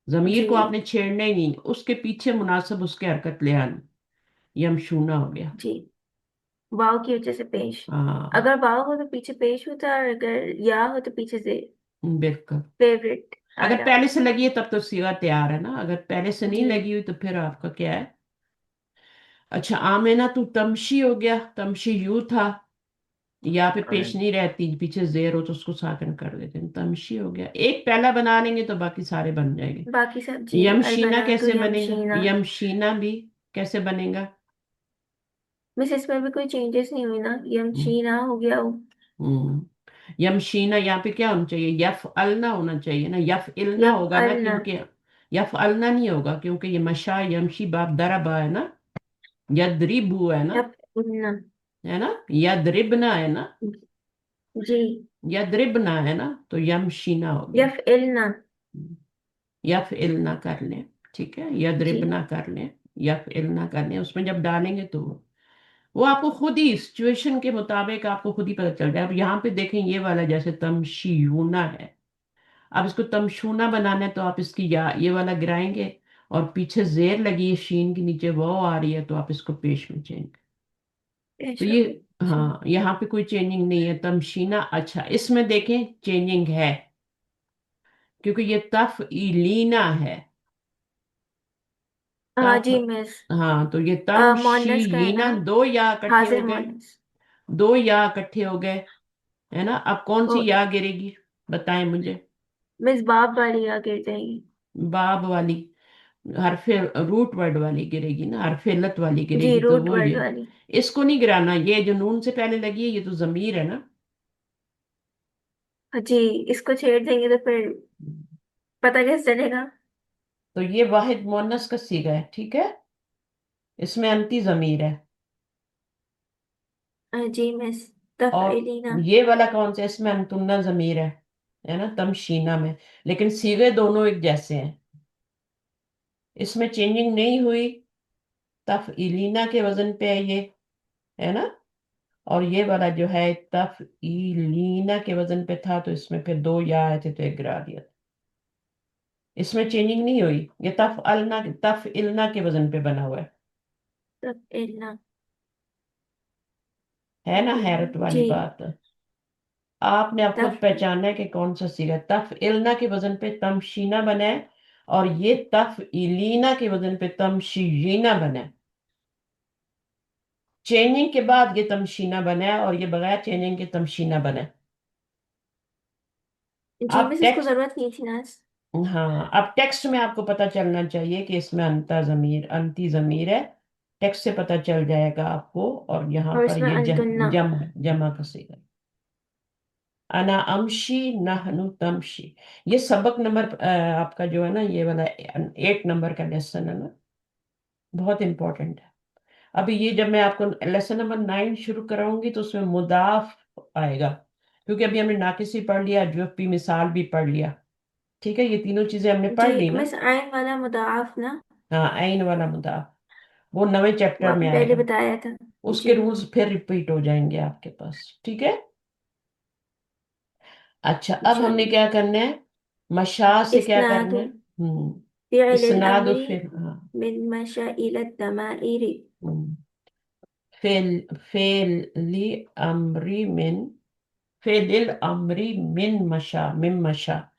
[SPEAKER 1] जमीर
[SPEAKER 3] जी।
[SPEAKER 1] को आपने छेड़ना ही नहीं, उसके पीछे मुनासिब उसके हरकत ले आनी। यमशूना हो गया।
[SPEAKER 3] जी। वाव की वजह से पेश।
[SPEAKER 1] हाँ,
[SPEAKER 3] अगर वाव हो तो पीछे पेश होता है, और अगर या हो तो पीछे से
[SPEAKER 1] बिल्कुल।
[SPEAKER 3] फेवरेट आ
[SPEAKER 1] अगर
[SPEAKER 3] रहा
[SPEAKER 1] पहले
[SPEAKER 3] होता
[SPEAKER 1] से लगी है तब तो सीगा तैयार है ना, अगर पहले से
[SPEAKER 3] है।
[SPEAKER 1] नहीं
[SPEAKER 3] जी।
[SPEAKER 1] लगी हुई तो फिर आपका क्या है। अच्छा, आमेना तू तमशी हो गया, तमशी यू था, या पे पेश
[SPEAKER 3] और
[SPEAKER 1] नहीं रहती, पीछे जेर हो तो उसको साकन कर देते हैं, तमशी हो गया। एक पहला बना लेंगे तो बाकी सारे बन जाएंगे।
[SPEAKER 3] बाकी सब जी।
[SPEAKER 1] यमशीना
[SPEAKER 3] अलबना तो
[SPEAKER 1] कैसे बनेगा,
[SPEAKER 3] यमशीना।
[SPEAKER 1] यमशीना भी कैसे बनेगा।
[SPEAKER 3] मिस इसमें भी कोई चेंजेस नहीं हुई ना,
[SPEAKER 1] हम्म,
[SPEAKER 3] यमशीना हो गया वो।
[SPEAKER 1] हम्म। यमशीना यहाँ पे क्या होना चाहिए, यफ अलना होना चाहिए ना, यफ इलना
[SPEAKER 3] यफ
[SPEAKER 1] होगा ना,
[SPEAKER 3] अलना।
[SPEAKER 1] क्योंकि यफ अलना नहीं होगा, क्योंकि ये मशा यमशी बाप दरबा है ना, यद्रिबू है ना,
[SPEAKER 3] यफ इलना।
[SPEAKER 1] है ना, यद्रिबना है ना,
[SPEAKER 3] जी।
[SPEAKER 1] यद्रिबना है ना, तो यमशीना हो गया।
[SPEAKER 3] यफ इलना।
[SPEAKER 1] यफ इलना कर लें, ठीक है,
[SPEAKER 3] जी।
[SPEAKER 1] यद्रिबना कर लें, यफ इलना कर लें, उसमें जब डालेंगे तो वो आपको खुद ही सिचुएशन के मुताबिक आपको खुद ही पता चल जाए। अब यहाँ पे देखें, ये वाला जैसे तमशीयूना है, अब इसको तमशूना बनाना है, तो आप इसकी या ये वाला गिराएंगे, और पीछे जेर लगी है शीन के नीचे वो आ रही है, तो आप इसको पेश में चेंज। तो
[SPEAKER 3] पेश हो
[SPEAKER 1] ये,
[SPEAKER 3] गई। जी।
[SPEAKER 1] हाँ, यहाँ पे कोई चेंजिंग नहीं है, तमशीना। अच्छा, इसमें देखें चेंजिंग है, क्योंकि ये तफ इलीना है।
[SPEAKER 3] हाँ
[SPEAKER 1] तफ,
[SPEAKER 3] जी मिस।
[SPEAKER 1] हाँ, तो ये
[SPEAKER 3] मोनस का है ना।
[SPEAKER 1] तमशीना, दो या इकट्ठे हो
[SPEAKER 3] हाजिर
[SPEAKER 1] गए,
[SPEAKER 3] मोनस।
[SPEAKER 1] दो या इकट्ठे हो गए, है ना। अब कौन
[SPEAKER 3] ओ,
[SPEAKER 1] सी या गिरेगी, बताएं मुझे।
[SPEAKER 3] मिस बाप वाली आ गिर जाएगी।
[SPEAKER 1] बाब वाली, हरफे रूट वर्ड वाली गिरेगी ना, हरफे इल्लत वाली
[SPEAKER 3] जी
[SPEAKER 1] गिरेगी, तो
[SPEAKER 3] रूट
[SPEAKER 1] वो
[SPEAKER 3] वर्ड
[SPEAKER 1] ये,
[SPEAKER 3] वाली।
[SPEAKER 1] इसको नहीं गिराना। ये जो नून से पहले लगी है, ये तो जमीर है ना।
[SPEAKER 3] हाँ जी। इसको छेड़ देंगे तो फिर पता कैसे चलेगा।
[SPEAKER 1] तो ये वाहिद मुअन्नस का सीगा है, ठीक है, इसमें अंती जमीर है।
[SPEAKER 3] जी मिस।
[SPEAKER 1] और
[SPEAKER 3] तफइलीना।
[SPEAKER 1] ये वाला कौन सा है? इसमें अंतुन्ना जमीर है ना, तमशीना में। लेकिन सीगे दोनों एक जैसे हैं, इसमें चेंजिंग नहीं हुई। तफइलीना के वजन पे है ये, है ना। और ये वाला जो है तफइलीना के वजन पे था, तो इसमें फिर दो या आए थे तो एक गिरा दिया। इसमें चेंजिंग नहीं हुई, ये तफ इलना के वजन पे बना हुआ
[SPEAKER 3] तफइलना।
[SPEAKER 1] है ना। हैरत वाली
[SPEAKER 3] जी।
[SPEAKER 1] बात है। आपने अब खुद
[SPEAKER 3] तफ।
[SPEAKER 1] पहचाना है कि कौन सा सीगा तफ इलना के वजन पे तमशीना बना है, और ये तफ इलीना के वजन पे तमशीना बना है। चेंजिंग के बाद ये तमशीना बना है, और ये बगैर चेंजिंग के तमशीना बना है।
[SPEAKER 3] जी
[SPEAKER 1] आप
[SPEAKER 3] मिस इसको
[SPEAKER 1] टेक्स्ट,
[SPEAKER 3] जरूरत नहीं थी ना।
[SPEAKER 1] हाँ, अब टेक्स्ट में आपको पता चलना चाहिए कि इसमें अंती जमीर है। टेक्स्ट से पता चल जाएगा आपको, और यहाँ
[SPEAKER 3] और
[SPEAKER 1] पर
[SPEAKER 3] इसमें
[SPEAKER 1] ये
[SPEAKER 3] अंतुन्ना।
[SPEAKER 1] जमा जमा का सीगा। अना अमशी नहनु तमशी। ये सबक नंबर आपका जो है ना, ये वाला 8 नंबर का लेसन है ना, बहुत इंपॉर्टेंट है। अभी ये जब मैं आपको लेसन नंबर 9 शुरू कराऊंगी तो उसमें मुदाफ आएगा, क्योंकि अभी हमने नाकिसी पढ़ लिया, जुफ़ी मिसाल भी पढ़ लिया। ठीक है, ये तीनों चीजें हमने
[SPEAKER 3] जी
[SPEAKER 1] पढ़ ली ना।
[SPEAKER 3] मिस आयन वाला मुदाफ ना,
[SPEAKER 1] हाँ, आइन वाला मुदाफ वो नवे
[SPEAKER 3] वो
[SPEAKER 1] चैप्टर में
[SPEAKER 3] आपने पहले
[SPEAKER 1] आएगा।
[SPEAKER 3] बताया था।
[SPEAKER 1] उसके
[SPEAKER 3] जी
[SPEAKER 1] रूल्स फिर रिपीट हो जाएंगे आपके पास। ठीक है। अच्छा, अब हमने
[SPEAKER 3] चलिए।
[SPEAKER 1] क्या करना है, मशा से क्या करना
[SPEAKER 3] इस्नादु
[SPEAKER 1] है।
[SPEAKER 3] फ़िअल
[SPEAKER 1] इसनादो
[SPEAKER 3] अम्री
[SPEAKER 1] फिर, हाँ।
[SPEAKER 3] मिन मशा इला दमाइरी।
[SPEAKER 1] हम्म, फेल फेली अमरी मिन फेलिल अमरी मिन मशा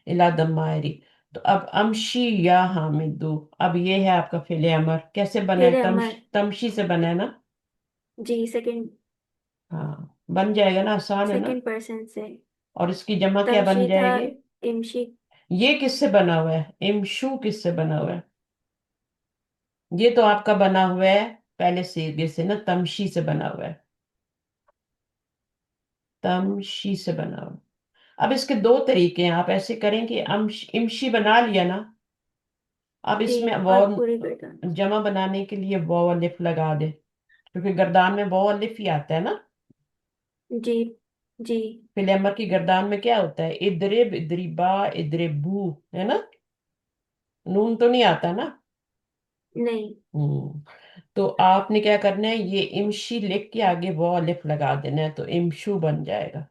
[SPEAKER 1] इला दमायरी। तो अब अमशी या हामिदू, अब ये है आपका फेले अमर, कैसे बना
[SPEAKER 3] फ़िअल
[SPEAKER 1] है,
[SPEAKER 3] अमर।
[SPEAKER 1] तमशी से बना है ना।
[SPEAKER 3] जी सेकंड,
[SPEAKER 1] हाँ, बन जाएगा ना, आसान है ना।
[SPEAKER 3] सेकंड पर्सन से।
[SPEAKER 1] और इसकी जमा क्या बन
[SPEAKER 3] तमशी था
[SPEAKER 1] जाएगी।
[SPEAKER 3] इमशी।
[SPEAKER 1] ये किससे बना हुआ है, इमशु किससे बना हुआ है। ये तो आपका बना हुआ है पहले सीगे से ना, तमशी से बना हुआ है, तमशी से बना हुआ है। अब इसके दो तरीके हैं, आप ऐसे करें कि इमशी बना लिया ना, अब
[SPEAKER 3] जी
[SPEAKER 1] इसमें
[SPEAKER 3] और
[SPEAKER 1] वाव
[SPEAKER 3] पूरी गर्दन।
[SPEAKER 1] जमा बनाने के लिए वाव अलिफ लगा दे, क्योंकि गर्दान में वाव अलिफ ही आता है ना।
[SPEAKER 3] जी जी
[SPEAKER 1] फिलेमर की गर्दान में क्या होता है, इद्रिब इद्रिबा इद्रिबू, है ना। नून तो नहीं आता ना।
[SPEAKER 3] नहीं।
[SPEAKER 1] तो आपने क्या करना है, ये इमशी लिख के आगे वो अलिफ लगा देना है, तो इमशु बन जाएगा।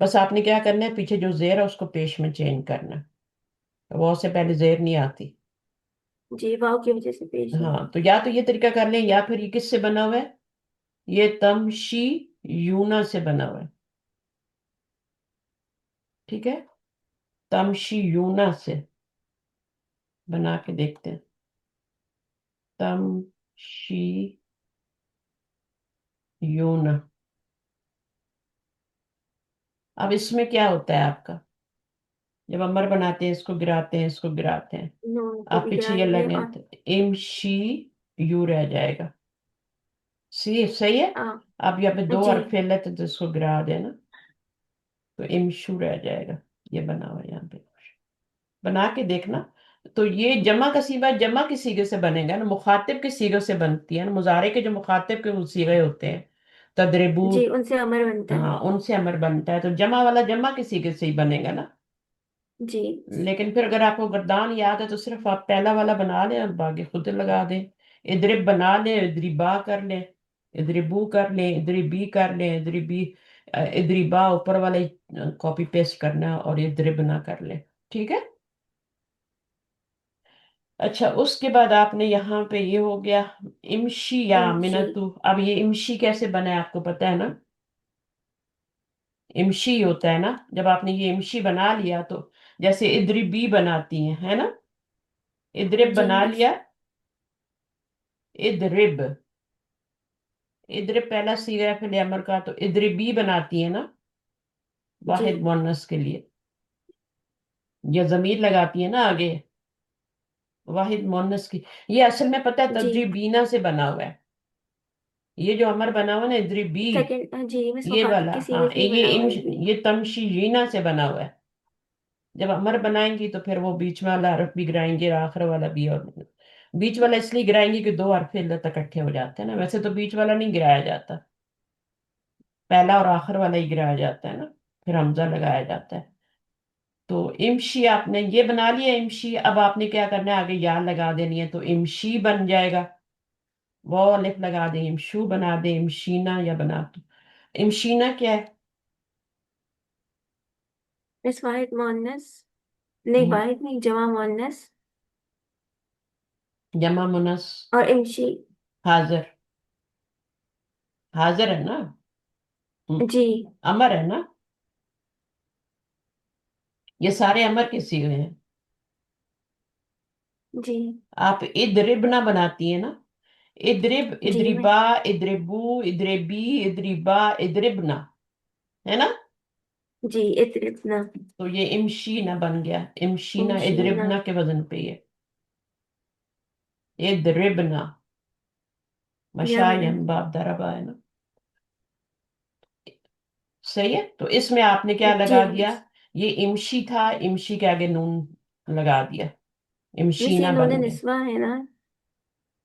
[SPEAKER 1] बस आपने क्या करना है, पीछे जो जेर है उसको पेश में चेंज करना है, वो से पहले जेर नहीं आती।
[SPEAKER 3] जी वाव की वजह से पेश नहीं
[SPEAKER 1] हाँ, तो
[SPEAKER 3] होती।
[SPEAKER 1] या तो ये तरीका कर लें, या फिर ये किससे बना हुआ है, ये तमशी यूना से बना हुआ है। ठीक है, तमशी यूना से बना के देखते हैं। तमशी यूना। अब इसमें क्या होता है आपका, जब अमर बनाते हैं, इसको गिराते हैं, इसको गिराते हैं,
[SPEAKER 3] नून को
[SPEAKER 1] आप
[SPEAKER 3] भी
[SPEAKER 1] पीछे ये
[SPEAKER 3] गिराएंगे
[SPEAKER 1] लगे
[SPEAKER 3] और
[SPEAKER 1] तो इमशी यू रह जाएगा। सही सही है।
[SPEAKER 3] आ
[SPEAKER 1] आप यहाँ पे दो
[SPEAKER 3] जी
[SPEAKER 1] और फेल लेते तो इसको गिरा देना, तो इमशू रह जाएगा। ये बना हुआ है यहाँ पे, बना के देखना। तो ये जमा का सीगा जमा के सीगे से बनेगा ना, मुखातिब के सीगे से बनती है ना, मुजारे के जो मुखातिब के वो सीगे होते हैं, तदरिबू।
[SPEAKER 3] जी उनसे अमर बनता है।
[SPEAKER 1] हाँ, उनसे अमर बनता है, तो जमा वाला जमा के सीगे से ही बनेगा ना।
[SPEAKER 3] जी
[SPEAKER 1] लेकिन फिर अगर आपको गर्दान याद है तो सिर्फ आप पहला वाला बना लें और बाकी खुद लगा दें। इद्रिब बना लें, इद्रिबा कर लें, इद्रिबू कर लें, इद्रिबी कर लें, इद्रिबी इद्रिबा ऊपर वाले कॉपी पेस्ट करना है, और इद्रिब ना कर लें। ठीक है। अच्छा, उसके बाद आपने यहाँ पे ये हो गया इमशी या
[SPEAKER 3] इमशी।
[SPEAKER 1] मिनतु। अब ये इमशी कैसे बना है आपको पता है ना। इमशी होता है ना, जब आपने ये इमशी बना लिया तो जैसे इद्रिबी बनाती है ना, इद्रिब
[SPEAKER 3] जी
[SPEAKER 1] बना
[SPEAKER 3] मिस।
[SPEAKER 1] लिया, इद्रिब। इद्रिब पहला सीगा है फिर अमर का, तो इद्रिबी बनाती है ना,
[SPEAKER 3] जी
[SPEAKER 1] वाहिद मुअन्नस के लिए, या जमीर लगाती है ना आगे, वाहिद मुअन्नस की। ये असल में पता है
[SPEAKER 3] जी
[SPEAKER 1] तद्रिबीना से बना हुआ है। ये जो अमर बना हुआ है ना, इद्रिबी,
[SPEAKER 3] सेकंड जी मिस
[SPEAKER 1] ये
[SPEAKER 3] मुखातिब
[SPEAKER 1] वाला,
[SPEAKER 3] के
[SPEAKER 1] हाँ,
[SPEAKER 3] सीगे से ही बना हुआ है ये।
[SPEAKER 1] ये तमशीना से बना हुआ है। जब अमर बनाएंगी तो फिर वो बीच वाला हरफ भी गिराएंगे, और आखिर वाला भी। और बीच वाला इसलिए गिराएंगे कि दो हरफ इल्लत इकट्ठे हो जाते हैं ना, वैसे तो बीच वाला नहीं गिराया जाता, पहला और आखिर वाला ही गिराया जाता है ना, फिर हमजा लगाया जाता है। तो इमशी आपने ये बना लिया इमशी, अब आपने क्या करना है, आगे या लगा देनी है, तो इमशी बन जाएगा। वो अलिफ लगा दे, इमशू बना दे, इमशीना या बना दो। इमशीना क्या है।
[SPEAKER 3] मिस वाहिद मुअन्नस, नहीं
[SPEAKER 1] हम्म,
[SPEAKER 3] वाहिद नहीं, जमा मुअन्नस।
[SPEAKER 1] जमा मुनस
[SPEAKER 3] और इमशी।
[SPEAKER 1] हाजिर, हाजिर है ना। हम्म,
[SPEAKER 3] जी
[SPEAKER 1] अमर है ना, ये सारे अमर के सिगे हैं।
[SPEAKER 3] जी
[SPEAKER 1] आप इद्रिब ना बनाती है ना, इद्रिब
[SPEAKER 3] जी
[SPEAKER 1] इद्रिबा
[SPEAKER 3] मिस।
[SPEAKER 1] इद्रिबू इद्रिबी इद्रिबा इद्रिबना, है ना।
[SPEAKER 3] जी इतना।
[SPEAKER 1] तो ये इमशीना बन गया, इमशीना
[SPEAKER 3] इमशीना।
[SPEAKER 1] इद्रिबना के वजन पे ये इद्रिबना। मशा
[SPEAKER 3] यमन।
[SPEAKER 1] यम बाप दरबा है ना। صحیح ہے، تو اس میں آپ نے کیا
[SPEAKER 3] جی
[SPEAKER 1] لگا دیا؟
[SPEAKER 3] مس،
[SPEAKER 1] یہ امشی تھا، امشی کے آگے نون لگا دیا،
[SPEAKER 3] مس یہ
[SPEAKER 1] امشینا
[SPEAKER 3] نون
[SPEAKER 1] بن گیا.
[SPEAKER 3] نسواں ہے نا،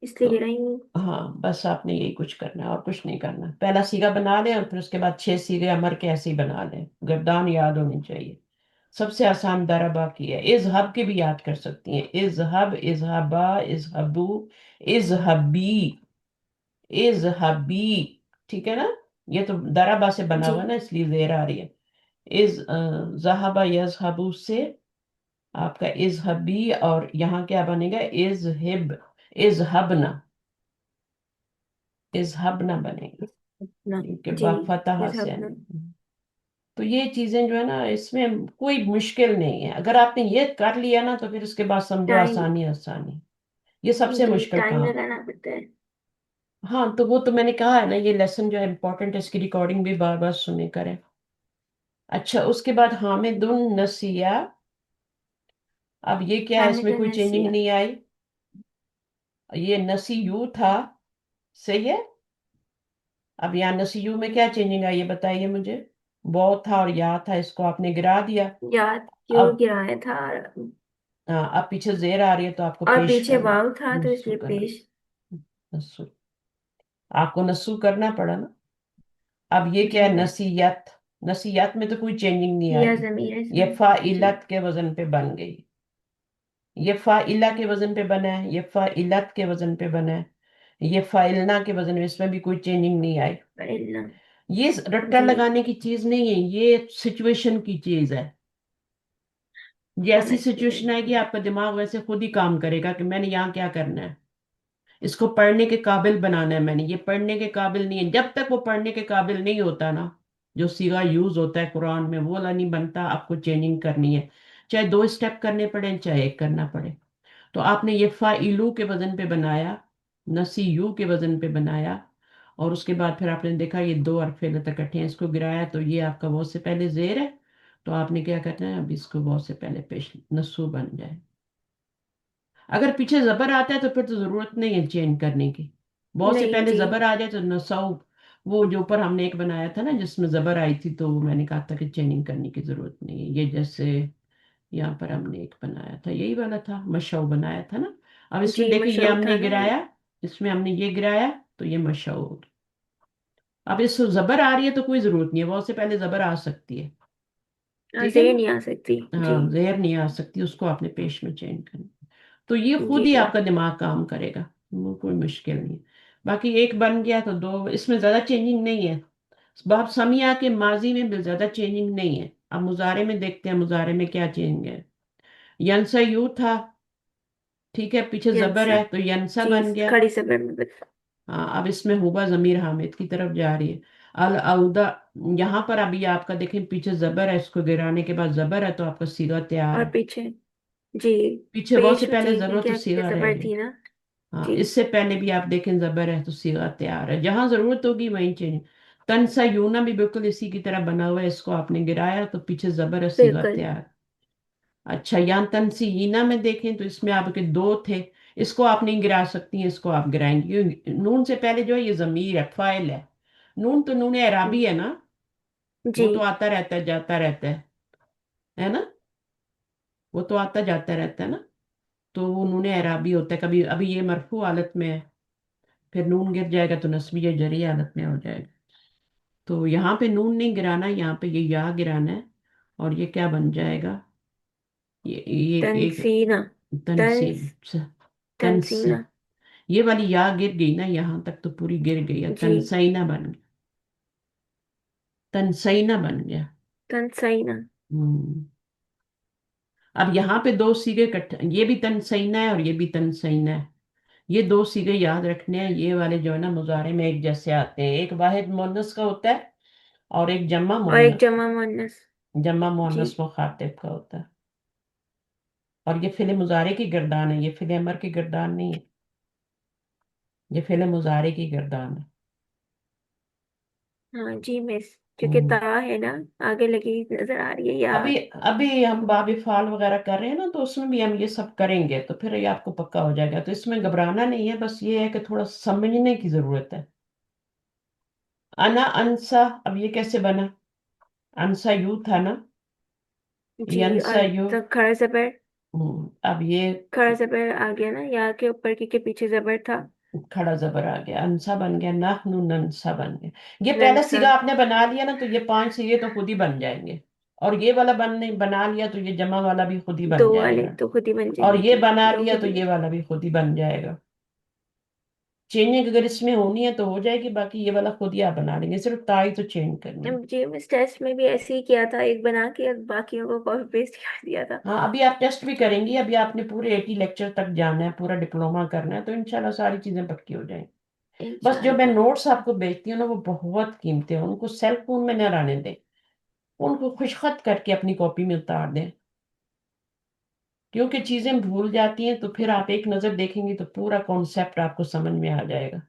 [SPEAKER 3] اس لیے
[SPEAKER 1] تو
[SPEAKER 3] گرائی ہوں.
[SPEAKER 1] ہاں بس آپ نے یہی کچھ کرنا ہے اور کچھ نہیں کرنا. پہلا سیگا بنا لیں اور پھر اس کے بعد 6 سیگے امر کے ایسے ہی بنا لیں. گردان یاد ہونی چاہیے. سب سے آسان دربا کی ہے. اذهب کے بھی یاد کر سکتی ہیں. اذهب، اذهبا، اذهبو، اذهبی، اذهبی. ٹھیک ہے نا؟ یہ تو دربا سے بنا
[SPEAKER 3] جی
[SPEAKER 1] ہوا ہے نا، اس لیے زیر آ رہی ہے. ذهب یذهبو سے آپ کا اذهبی، اور یہاں کیا بنے گا؟ اذهب، اذهبنا، اذهبنا بنے گا
[SPEAKER 3] نا،
[SPEAKER 1] کیونکہ
[SPEAKER 3] جی
[SPEAKER 1] با فتح
[SPEAKER 3] اس
[SPEAKER 1] سے
[SPEAKER 3] حق
[SPEAKER 1] ہے
[SPEAKER 3] نا.
[SPEAKER 1] نا. تو یہ چیزیں جو ہے نا، اس میں کوئی مشکل نہیں ہے. اگر آپ نے یہ کر لیا نا تو پھر اس کے بعد سمجھو
[SPEAKER 3] ٹائم،
[SPEAKER 1] آسانی آسانی. یہ سب سے
[SPEAKER 3] جی
[SPEAKER 1] مشکل
[SPEAKER 3] ٹائم
[SPEAKER 1] کام.
[SPEAKER 3] لگانا پڑتا ہے.
[SPEAKER 1] ہاں تو وہ تو میں نے کہا ہے نا، یہ لیسن جو ہے امپورٹنٹ ہے، اس کی ریکارڈنگ بھی بار بار سنے کریں. اچھا اس کے بعد حامد نسیہ. اب یہ کیا ہے؟ اس
[SPEAKER 3] حامد
[SPEAKER 1] میں کوئی چینجنگ
[SPEAKER 3] النسیہ.
[SPEAKER 1] نہیں آئی. یہ نسیو تھا، صحیح ہے. اب یہاں نسیو میں کیا چینجنگ آئی ہے بتائیے مجھے؟ بہت تھا اور یا تھا، اس کو آپ نے گرا دیا.
[SPEAKER 3] یاد کیوں
[SPEAKER 1] اب
[SPEAKER 3] گرایا تھا؟
[SPEAKER 1] ہاں اب پیچھے زیر آ رہی ہے تو آپ کو
[SPEAKER 3] اور
[SPEAKER 1] پیش
[SPEAKER 3] پیچھے
[SPEAKER 1] کرنا.
[SPEAKER 3] واو تھا تو اس
[SPEAKER 1] نسو
[SPEAKER 3] لیے
[SPEAKER 1] کرنا،
[SPEAKER 3] پیش.
[SPEAKER 1] نسو. آپ کو نسو کرنا پڑا نا. اب یہ کیا
[SPEAKER 3] جی
[SPEAKER 1] ہے؟
[SPEAKER 3] مس،
[SPEAKER 1] نسیت. نسیت میں تو کوئی چینجنگ نہیں
[SPEAKER 3] یا
[SPEAKER 1] آئی.
[SPEAKER 3] ضمیر ہے اس
[SPEAKER 1] یہ
[SPEAKER 3] میں. جی
[SPEAKER 1] فاعلت کے وزن پہ بن گئی. یہ فاعلہ کے وزن پہ بنا ہے، یہ فاعلت کے وزن پہ بنا ہے، یہ فاعلنا کے وزن پہ. اس میں بھی کوئی چینجنگ نہیں آئی.
[SPEAKER 3] علم.
[SPEAKER 1] یہ رٹا
[SPEAKER 3] جی
[SPEAKER 1] لگانے کی چیز نہیں ہے، یہ سچویشن کی چیز ہے. جیسی
[SPEAKER 3] سمجھ گئی.
[SPEAKER 1] سچویشن آئے گی آپ کا دماغ ویسے خود ہی کام کرے گا کہ میں نے یہاں کیا کرنا ہے. اس کو پڑھنے کے قابل بنانا ہے میں نے. یہ پڑھنے کے قابل نہیں ہے. جب تک وہ پڑھنے کے قابل نہیں ہوتا نا، جو سیغہ یوز ہوتا ہے قرآن میں وہ والا نہیں بنتا. آپ کو چینجنگ کرنی ہے، چاہے 2 اسٹیپ کرنے پڑے چاہے ایک کرنا پڑے. تو آپ نے یہ فاعلو کے وزن پہ بنایا، نسیو کے وزن پہ بنایا، اور اس کے بعد پھر آپ نے دیکھا یہ 2 حرف علت اکٹھے ہیں، اس کو گرایا تو یہ آپ کا وہ سے پہلے زیر ہے. تو آپ نے کیا کرنا ہے؟ اب اس کو وہ سے پہلے پیش نسو بن جائے. اگر پیچھے زبر آتا ہے تو پھر تو ضرورت نہیں ہے چینج کرنے کی. بہت سے
[SPEAKER 3] نہیں
[SPEAKER 1] پہلے
[SPEAKER 3] جی.
[SPEAKER 1] زبر آ جائے تو نسو. وہ جو اوپر ہم نے ایک بنایا تھا نا جس میں زبر آئی تھی، تو میں نے کہا تھا کہ چینجنگ کرنے کی ضرورت نہیں ہے. یہ جیسے یہاں پر ہم نے ایک بنایا تھا، یہی والا تھا، مشو بنایا تھا نا. اب اس میں
[SPEAKER 3] جی
[SPEAKER 1] دیکھیں یہ
[SPEAKER 3] مشہور
[SPEAKER 1] ہم
[SPEAKER 3] تھا
[SPEAKER 1] نے
[SPEAKER 3] نا وہ.
[SPEAKER 1] گرایا، اس میں ہم نے یہ گرایا تو یہ مشو. اب اس کو زبر آ رہی ہے تو کوئی ضرورت نہیں ہے، بہت سے پہلے زبر آ سکتی ہے. ٹھیک ہے
[SPEAKER 3] زیر
[SPEAKER 1] نا؟
[SPEAKER 3] نہیں آ سکتی. جی
[SPEAKER 1] ہاں زہر نہیں آ سکتی، اس کو آپ نے پیش میں چینج کرنا. تو یہ
[SPEAKER 3] جی
[SPEAKER 1] خود ہی آپ کا دماغ کام کرے گا، وہ کوئی مشکل نہیں ہے. باقی ایک بن گیا تو 2، اس میں زیادہ چینجنگ نہیں ہے. باب سمیہ کے ماضی میں بھی زیادہ چینجنگ نہیں ہے. اب مضارع میں دیکھتے ہیں مضارع میں کیا چینج ہے. ینسا یو تھا، ٹھیک ہے، پیچھے زبر
[SPEAKER 3] ینسا.
[SPEAKER 1] ہے تو ینسا
[SPEAKER 3] جی
[SPEAKER 1] بن گیا.
[SPEAKER 3] کھڑی زبر میں
[SPEAKER 1] ہاں اب اس میں ہوبا ضمیر حامد کی طرف جا رہی ہے. العودہ، یہاں پر ابھی آپ کا دیکھیں پیچھے زبر ہے، اس کو گرانے کے بعد زبر ہے تو آپ کا سیغہ تیار
[SPEAKER 3] اور
[SPEAKER 1] ہے.
[SPEAKER 3] پیچھے. جی
[SPEAKER 1] پیچھے وہ سے
[SPEAKER 3] پیش
[SPEAKER 1] پہلے
[SPEAKER 3] جی
[SPEAKER 1] ضرورت
[SPEAKER 3] کیونکہ
[SPEAKER 1] تو
[SPEAKER 3] آگے
[SPEAKER 1] سیغہ رہ
[SPEAKER 3] زبر
[SPEAKER 1] گئی.
[SPEAKER 3] تھی نا.
[SPEAKER 1] ہاں
[SPEAKER 3] جی
[SPEAKER 1] اس سے پہلے بھی آپ دیکھیں زبر ہے تو سیغہ تیار ہے. جہاں ضرورت ہوگی وہیں چینج. تنسا یونا بھی بالکل اسی کی طرح بنا ہوا ہے، اس کو آپ نے گرایا تو پیچھے زبر ہے، سیغہ
[SPEAKER 3] بالکل.
[SPEAKER 1] تیار. اچھا یہاں تنسینا میں دیکھیں تو اس میں آپ کے 2 تھے، اس کو آپ نہیں گرا سکتی ہیں، اس کو آپ گرائیں گے. نون سے پہلے جو ہے یہ ضمیر ہے، فاعل ہے. نون تو نون اعرابی ہے نا،
[SPEAKER 3] جی
[SPEAKER 1] وہ تو آتا رہتا ہے جاتا رہتا ہے نا. وہ تو آتا جاتا رہتا ہے نا. تو وہ نون اعرابی ہوتا ہے. کبھی ابھی یہ مرفوع حالت میں ہے، پھر نون گر جائے گا تو نصبی یا جری حالت میں ہو جائے گا. تو یہاں پہ نون نہیں گرانا، یہاں پہ یہ یا گرانا ہے. اور یہ کیا بن جائے گا؟ یہ ایک
[SPEAKER 3] تنسینا.
[SPEAKER 1] تنسین.
[SPEAKER 3] تنس
[SPEAKER 1] تنس
[SPEAKER 3] تنسینا.
[SPEAKER 1] یہ والی یا گر گئی نا، یہاں تک تو پوری گر گئی ہے.
[SPEAKER 3] جی
[SPEAKER 1] تنسینا بن گیا، تنسینا بن گیا.
[SPEAKER 3] تنسینا.
[SPEAKER 1] ہم۔ اب یہاں پہ 2 سیغے کٹھے، یہ بھی تنسینا ہے اور یہ بھی تنسینا ہے. یہ 2 سیغے یاد رکھنے ہیں. یہ والے جو ہے نا مضارع میں ایک جیسے آتے ہیں. ایک واحد مؤنث کا ہوتا ہے اور ایک جمع
[SPEAKER 3] اور ایک
[SPEAKER 1] مؤنث،
[SPEAKER 3] جمع مؤنث.
[SPEAKER 1] جمع
[SPEAKER 3] جی
[SPEAKER 1] مؤنث مخاطب کا ہوتا ہے. اور یہ فعل مضارع کی گردان ہے، یہ فعل امر کی گردان نہیں ہے، یہ فعل مضارع کی گردان ہے.
[SPEAKER 3] ہاں جی مس، کیونکہ
[SPEAKER 1] ہم۔
[SPEAKER 3] تا ہے نا آگے لگی نظر آ رہی ہے یا.
[SPEAKER 1] ابھی ابھی ہم باب فعال وغیرہ کر رہے ہیں نا، تو اس میں بھی ہم یہ سب کریں گے تو پھر یہ آپ کو پکا ہو جائے گا. تو اس میں گھبرانا نہیں ہے، بس یہ ہے کہ تھوڑا سمجھنے کی ضرورت ہے. انا انسا، اب یہ کیسے بنا؟ अंसा यू था ना,
[SPEAKER 3] जी।
[SPEAKER 1] यंसा
[SPEAKER 3] और
[SPEAKER 1] यू।
[SPEAKER 3] तब खड़ा जबर,
[SPEAKER 1] अब ये
[SPEAKER 3] खड़ा जबर आ गया ना, या के ऊपर के पीछे जबर था।
[SPEAKER 1] खड़ा जबर आ गया, अंसा बन गया, नहनु नंसा बन गया। ये पहला
[SPEAKER 3] ननसा।
[SPEAKER 1] सिगा आपने बना लिया ना, तो ये 5 सिगे तो खुद ही बन जाएंगे। और ये वाला बना लिया तो ये जमा वाला भी खुद ही बन
[SPEAKER 3] दो वाले
[SPEAKER 1] जाएगा।
[SPEAKER 3] तो खुद ही बन
[SPEAKER 1] और
[SPEAKER 3] जाएंगे
[SPEAKER 1] ये
[SPEAKER 3] जी।
[SPEAKER 1] बना
[SPEAKER 3] दो
[SPEAKER 1] लिया
[SPEAKER 3] खुद
[SPEAKER 1] तो
[SPEAKER 3] ही
[SPEAKER 1] ये
[SPEAKER 3] बन।
[SPEAKER 1] वाला भी खुद ही बन जाएगा। चेंजिंग अगर इसमें होनी है तो हो जाएगी, बाकी ये वाला खुद ही आप बना लेंगे, सिर्फ ताई तो चेंज करनी है।
[SPEAKER 3] जी मैं टेस्ट में भी ऐसे ही किया था, एक बना के और बाकियों को कॉपी पेस्ट कर दिया था।
[SPEAKER 1] हाँ, अभी आप टेस्ट भी करेंगी, अभी आपने पूरे 80 लेक्चर तक जाना है, पूरा डिप्लोमा करना है, तो इंशाल्लाह सारी चीजें पक्की हो जाएंगी। बस जो मैं
[SPEAKER 3] इंशाल्लाह।
[SPEAKER 1] नोट्स आपको भेजती हूँ ना, वो बहुत कीमती है, उनको सेल फोन में न रहने दें, उनको खुशखत करके अपनी कॉपी में उतार दें। क्योंकि चीजें भूल जाती हैं, तो फिर आप एक नजर देखेंगी तो पूरा कॉन्सेप्ट आपको समझ में आ जाएगा।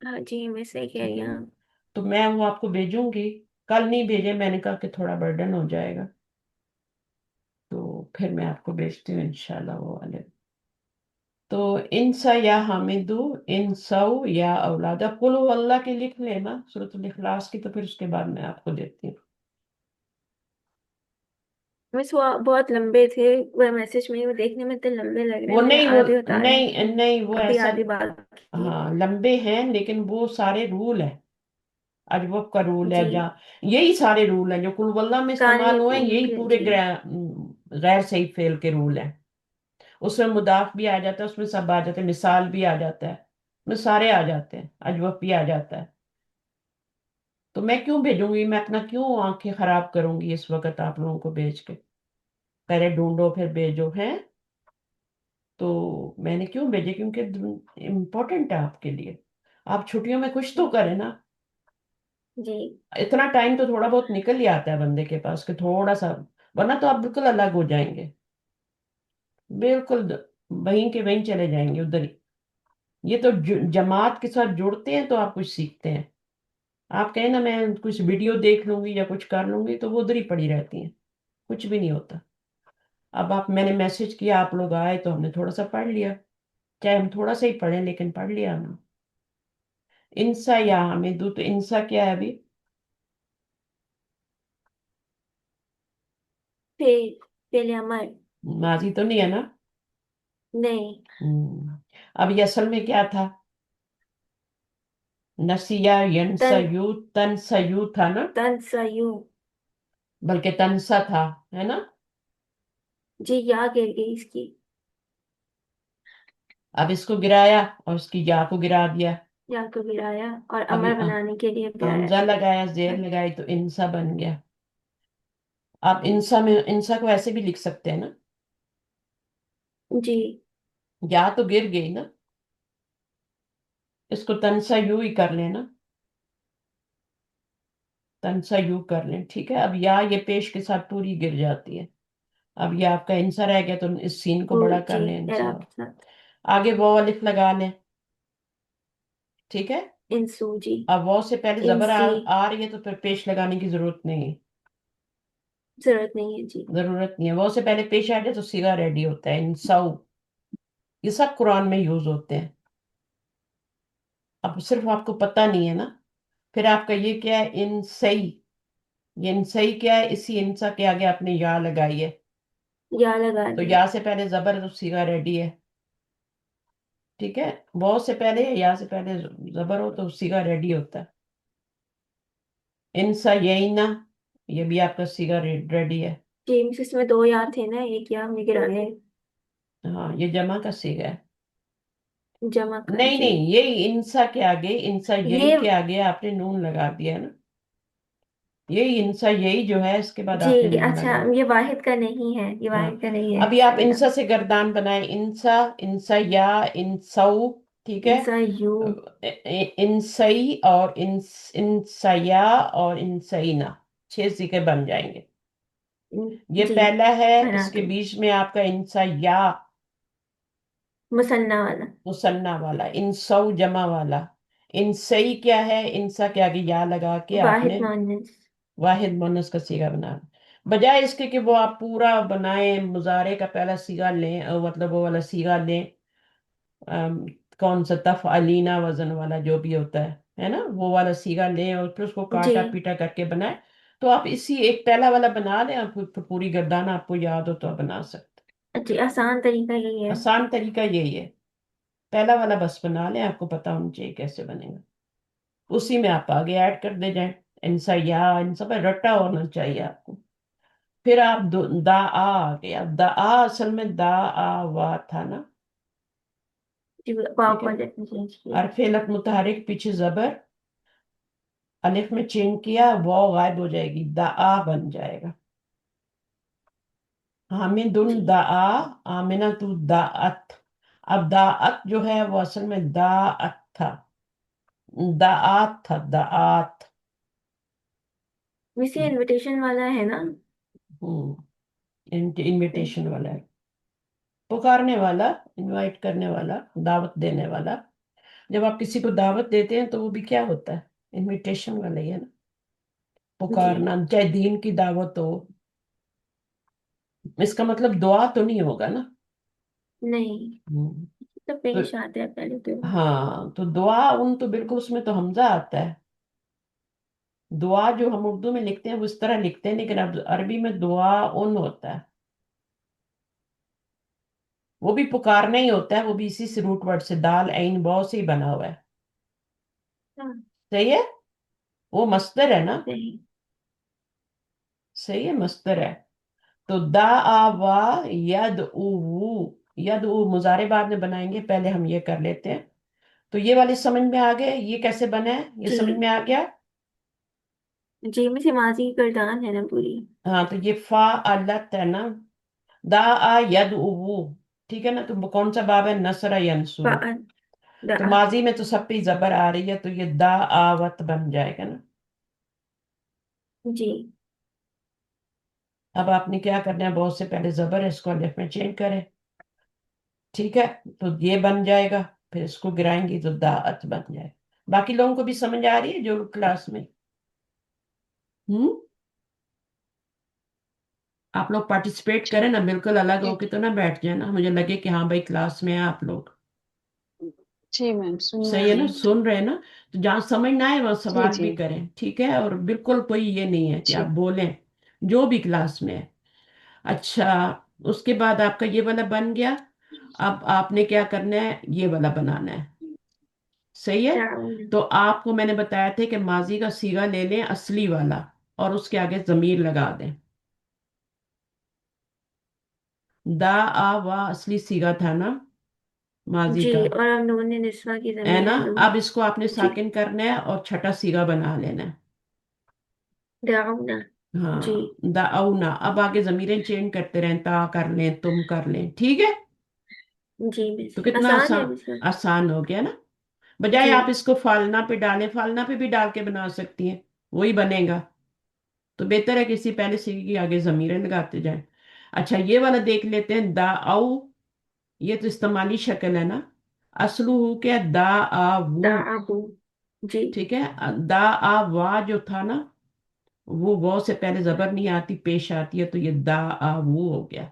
[SPEAKER 3] हाँ जी मैं सही कह
[SPEAKER 1] ठीक
[SPEAKER 3] रही
[SPEAKER 1] है ना?
[SPEAKER 3] हूँ।
[SPEAKER 1] तो मैं वो आपको भेजूंगी। कल नहीं भेजे, मैंने कहा कि थोड़ा बर्डन हो जाएगा, तो फिर मैं आपको भेजती हूँ इंशाल्लाह वो वाले। तो इंसा या हामिदू, इंसाउ या औलादा, कुल हु अल्लाह के लिख लेना सूरतुल इखलास की, तो फिर उसके बाद मैं आपको देती हूँ।
[SPEAKER 3] बहुत लंबे थे, वो मैसेज में वो देखने में इतने लंबे लग रहे
[SPEAKER 1] वो
[SPEAKER 3] हैं, मैंने
[SPEAKER 1] नहीं, वो
[SPEAKER 3] आधे उतारे हैं।
[SPEAKER 1] नहीं नहीं, वो
[SPEAKER 3] अभी
[SPEAKER 1] ऐसा।
[SPEAKER 3] आधे बाकी है।
[SPEAKER 1] हाँ, लंबे हैं, लेकिन वो सारे रूल है। अजवब का रूल है,
[SPEAKER 3] जी।
[SPEAKER 1] जहाँ यही सारे रूल हैं जो कुल वल्लाह में
[SPEAKER 3] कान
[SPEAKER 1] इस्तेमाल हुए हैं, यही पूरे
[SPEAKER 3] जी।
[SPEAKER 1] गैर सही फेल के रूल हैं। उसमें मुदाफ भी आ जाता है, उसमें सब आ जाते हैं, मिसाल भी आ जाता है, उसमें सारे आ जाते हैं, अजवब भी आ जाता है। तो मैं क्यों भेजूंगी, मैं अपना क्यों आंखें खराब करूंगी इस वक्त आप लोगों को भेज के। पहले ढूंढो फिर भेजो हैं। तो मैंने क्यों भेजे, क्योंकि इम्पोर्टेंट है आपके लिए। आप छुट्टियों में कुछ तो करें ना।
[SPEAKER 3] जी।
[SPEAKER 1] इतना टाइम तो थोड़ा बहुत निकल ही आता है बंदे के पास कि थोड़ा सा, वरना तो आप बिल्कुल अलग हो जाएंगे, बिल्कुल वहीं के वहीं चले जाएंगे उधर ही। ये तो जमात के साथ जुड़ते हैं तो आप कुछ सीखते हैं। आप कहें ना मैं कुछ वीडियो देख लूंगी या कुछ कर लूंगी, तो वो उधर ही पड़ी रहती हैं, कुछ भी नहीं होता। अब आप, मैंने मैसेज किया, आप लोग आए तो हमने थोड़ा सा पढ़ लिया, चाहे हम थोड़ा सा ही पढ़े, लेकिन पढ़ लिया हमने। इंसा या हमें तो इंसा क्या है अभी?
[SPEAKER 3] फिर पहले अमर।
[SPEAKER 1] माजी तो नहीं है ना?
[SPEAKER 3] नहीं।
[SPEAKER 1] अब ये असल में क्या था? नसिया
[SPEAKER 3] तन
[SPEAKER 1] यंसयू, तनसयू था ना,
[SPEAKER 3] तन सयू।
[SPEAKER 1] बल्कि तनसा था, है ना?
[SPEAKER 3] जी या गिर गई इसकी।
[SPEAKER 1] अब इसको गिराया और इसकी या को गिरा दिया।
[SPEAKER 3] या को गिराया और
[SPEAKER 1] अब
[SPEAKER 3] अमर बनाने के लिए गिराया।
[SPEAKER 1] हमजा लगाया, जेर लगाई, तो इंसा बन गया। आप इंसा में, इंसा को ऐसे भी लिख सकते हैं ना,
[SPEAKER 3] जी।
[SPEAKER 1] या तो गिर गई ना, इसको तनसा यू ही कर लेना, तनसा यू कर लें, ठीक है। अब या ये पेश के साथ पूरी गिर जाती है। अब ये आपका इंसा रह गया, तो इस सीन को
[SPEAKER 3] ओ
[SPEAKER 1] बड़ा कर
[SPEAKER 3] जी।
[SPEAKER 1] लें, इंसा।
[SPEAKER 3] एराब के साथ।
[SPEAKER 1] आगे वो अलिफ लगा लें, ठीक है।
[SPEAKER 3] इंसू जी।
[SPEAKER 1] अब वो से पहले जबर
[SPEAKER 3] इंसी।
[SPEAKER 1] आ रही है, तो फिर पेश लगाने की जरूरत नहीं है।
[SPEAKER 3] जरूरत नहीं है जी।
[SPEAKER 1] जरूरत नहीं है, वो से पहले पेश आ जाए तो सीगा रेडी होता है, इंसाउ। ये सब कुरान में यूज होते हैं। अब सिर्फ आपको पता नहीं है ना। फिर आपका ये क्या है, इन सही। ये इन सही क्या है, इसी इंसा के आगे आपने या लगाई है,
[SPEAKER 3] या लगा
[SPEAKER 1] तो
[SPEAKER 3] दी।
[SPEAKER 1] या से पहले जबर है तो सीगा रेडी है, ठीक है। बहुत से पहले या से पहले जबर हो तो सीगा रेडी होता है। इंसा यही ना, ये भी आपका सीगा रेडी है।
[SPEAKER 3] जेम्स इसमें दो या थे ना, एक या हमने गिराया है।
[SPEAKER 1] हाँ, ये जमा का सीगा है।
[SPEAKER 3] जमा का
[SPEAKER 1] नहीं
[SPEAKER 3] जी।
[SPEAKER 1] नहीं, यही इंसा के आगे, इंसा यही
[SPEAKER 3] ये
[SPEAKER 1] के आगे आपने नून लगा दिया है ना। यही इंसा यही जो है, इसके बाद
[SPEAKER 3] जी।
[SPEAKER 1] आपने नून
[SPEAKER 3] अच्छा,
[SPEAKER 1] लगा।
[SPEAKER 3] ये वाहिद का नहीं है, ये
[SPEAKER 1] हाँ,
[SPEAKER 3] वाहिद का नहीं है,
[SPEAKER 1] अभी आप
[SPEAKER 3] सही था।
[SPEAKER 1] इंसा से गर्दान बनाए, इंसा, इंसा या, इंसाऊ, ठीक है।
[SPEAKER 3] इंसा यू।
[SPEAKER 1] इंसई और इंसया और इंसईना, 6 सीखे बन जाएंगे। ये
[SPEAKER 3] जी।
[SPEAKER 1] पहला है,
[SPEAKER 3] बना
[SPEAKER 1] इसके
[SPEAKER 3] दो।
[SPEAKER 1] बीच में आपका इंसा या,
[SPEAKER 3] मुसन्ना वाला।
[SPEAKER 1] मुसन्ना वाला, इंसऊ जमा वाला। इंसई क्या है, इंसा के आगे या लगा के आपने
[SPEAKER 3] वाहिद मोहन्नस।
[SPEAKER 1] वाहिद मुन्नस का सीगा बनाना। बजाय इसके कि वो आप पूरा बनाए, मुजारे का पहला सीगा लें, मतलब वो वाला सीगा लें, अम, कौन सा तफ़अलीना वजन वाला जो भी होता है ना, वो वाला सीगा लें और फिर उसको
[SPEAKER 3] जी।
[SPEAKER 1] काटा पीटा करके बनाए। تو آپ اسی ایک پہلا والا بنا لیں، آپ پھر پوری گردان آپ کو یاد ہو تو آپ بنا سکتے
[SPEAKER 3] جی آسان طریقہ یہی
[SPEAKER 1] ہیں۔
[SPEAKER 3] ہے.
[SPEAKER 1] آسان طریقہ یہی ہے، پہلا والا بس بنا لیں، آپ کو پتا ہونا چاہیے کیسے بنے گا، اسی میں آپ آگے ایڈ کر دے جائیں، انسا یا ان سب رٹا ہونا چاہیے آپ کو. پھر آپ دا آ گیا، دا آ اصل میں دا آ وا تھا نا،
[SPEAKER 3] جی واو
[SPEAKER 1] ٹھیک
[SPEAKER 3] کو
[SPEAKER 1] ہے،
[SPEAKER 3] جتنے چینج کیا.
[SPEAKER 1] حرف علت متحرک پیچھے زبر، الف میں چینج کیا، واو غائب ہو جائے گی، دا آ بن جائے گا. حامد
[SPEAKER 3] جی
[SPEAKER 1] دا آ، آمنہ تو دا ات. اب دا ات جو ہے وہ اصل میں دا ات تھا، دا آت تھا، دا آت.
[SPEAKER 3] ویسے انویٹیشن والا ہے نا.
[SPEAKER 1] انویٹیشن والا ہے، پکارنے والا، انوائٹ کرنے والا، دعوت دینے والا. جب آپ کسی کو دعوت دیتے ہیں تو وہ بھی کیا ہوتا ہے؟ انویٹیشن والا ہی ہے نا.
[SPEAKER 3] جی
[SPEAKER 1] پکارنا، چاہے دین کی دعوت ہو، اس کا مطلب دعا تو نہیں ہوگا نا.
[SPEAKER 3] نہیں
[SPEAKER 1] ہم،
[SPEAKER 3] تو
[SPEAKER 1] تو
[SPEAKER 3] پیش آتے ہیں پہلے تو.
[SPEAKER 1] ہاں، تو دعا ان تو بالکل اس میں تو حمزہ آتا ہے. دعا جو ہم اردو میں لکھتے ہیں وہ اس طرح لکھتے ہیں، لیکن اب عربی میں دعا ان ہوتا ہے، وہ بھی پکارنا ہی ہوتا ہے، وہ بھی اسی سے روٹ ورڈ سے دال عین واو سے ہی بنا ہوا ہے.
[SPEAKER 3] ہاں،
[SPEAKER 1] صحیح ہے، وہ مصدر ہے نا.
[SPEAKER 3] صحیح.
[SPEAKER 1] صحیح ہے، مصدر ہے. تو دا آ وا ید او وو، ید او مضارع بعد میں بنائیں گے، پہلے ہم یہ کر لیتے ہیں. تو یہ والے سمجھ میں آ گئے یہ کیسے بنا ہے، یہ
[SPEAKER 3] جی
[SPEAKER 1] سمجھ میں آ گیا.
[SPEAKER 3] جی میں سے ماضی کی گردان ہے نا پوری.
[SPEAKER 1] ہاں، تو یہ فا الت ہے نا، دا آ ید او وو، ٹھیک ہے نا. تو کون سا باب ہے؟ نصر ینصرو.
[SPEAKER 3] فعل
[SPEAKER 1] تو
[SPEAKER 3] دعا.
[SPEAKER 1] ماضی میں تو سب پہ زبر آ رہی ہے، تو یہ دا آوت بن جائے گا نا.
[SPEAKER 3] جی
[SPEAKER 1] اب آپ نے کیا کرنا ہے، بہت سے پہلے زبر ہے، اس کو الف میں چینج کریں، ٹھیک ہے. تو یہ بن جائے گا، پھر اس کو گرائیں گی تو داعت بن جائے گا. باقی لوگوں کو بھی سمجھ آ رہی ہے جو کلاس میں؟ ہوں، آپ لوگ پارٹیسپیٹ
[SPEAKER 4] جی
[SPEAKER 1] کریں نا، بالکل الگ
[SPEAKER 4] جی
[SPEAKER 1] ہو کے تو نہ بیٹھ جائیں نا، مجھے لگے کہ ہاں بھائی کلاس میں ہیں آپ لوگ.
[SPEAKER 4] جی میم سن
[SPEAKER 1] صحیح ہے
[SPEAKER 4] رہی
[SPEAKER 1] نا،
[SPEAKER 4] ہوں.
[SPEAKER 1] سن رہے ہیں نا. تو جہاں سمجھ نہ آئے وہاں
[SPEAKER 4] جی
[SPEAKER 1] سوال
[SPEAKER 4] جی
[SPEAKER 1] بھی کریں، ٹھیک ہے. اور بالکل کوئی یہ نہیں ہے کہ
[SPEAKER 4] جی
[SPEAKER 1] آپ بولیں، جو بھی کلاس میں ہے. اچھا، اس کے بعد آپ کا یہ والا بن گیا. اب آپ نے کیا کرنا ہے، یہ والا بنانا ہے. صحیح ہے.
[SPEAKER 3] تعاون.
[SPEAKER 1] تو آپ کو میں نے بتایا تھا کہ ماضی کا صیغہ لے لیں اصلی والا، اور اس کے آگے ضمیر لگا دیں. دا آ وا اصلی صیغہ تھا نا ماضی
[SPEAKER 3] جی
[SPEAKER 1] کا،
[SPEAKER 3] اور اب نون نسوہ کی
[SPEAKER 1] ہے
[SPEAKER 3] ضمیر
[SPEAKER 1] نا.
[SPEAKER 3] ہے نون.
[SPEAKER 1] اب اس کو آپ نے
[SPEAKER 3] جی
[SPEAKER 1] ساکن کرنا ہے اور چھٹا صیغہ بنا لینا ہے.
[SPEAKER 3] دعونا.
[SPEAKER 1] ہاں،
[SPEAKER 3] جی
[SPEAKER 1] دا اونا. اب آگے ضمیریں چینج کرتے رہیں، تا کر لیں، تم کر لیں، ٹھیک ہے.
[SPEAKER 3] جی مس
[SPEAKER 1] تو کتنا
[SPEAKER 3] آسان ہے
[SPEAKER 1] آسان،
[SPEAKER 3] مس.
[SPEAKER 1] آسان ہو گیا نا. بجائے
[SPEAKER 3] جی
[SPEAKER 1] آپ اس کو فالنا پہ ڈالیں، فالنا پہ بھی ڈال کے بنا سکتی ہیں، وہی بنے گا. تو بہتر ہے کسی پہلے صیغے کی آگے ضمیریں لگاتے جائیں. اچھا، یہ والا دیکھ لیتے ہیں، دا او. یہ تو استعمالی شکل ہے نا، اصلو ہو کیا، دا آ وو،
[SPEAKER 3] دعابو. جی
[SPEAKER 1] ٹھیک ہے. دا آ وا جو تھا نا، وہ واو سے پہلے زبر نہیں آتی، پیش آتی ہے، تو یہ دا آ وو ہو گیا.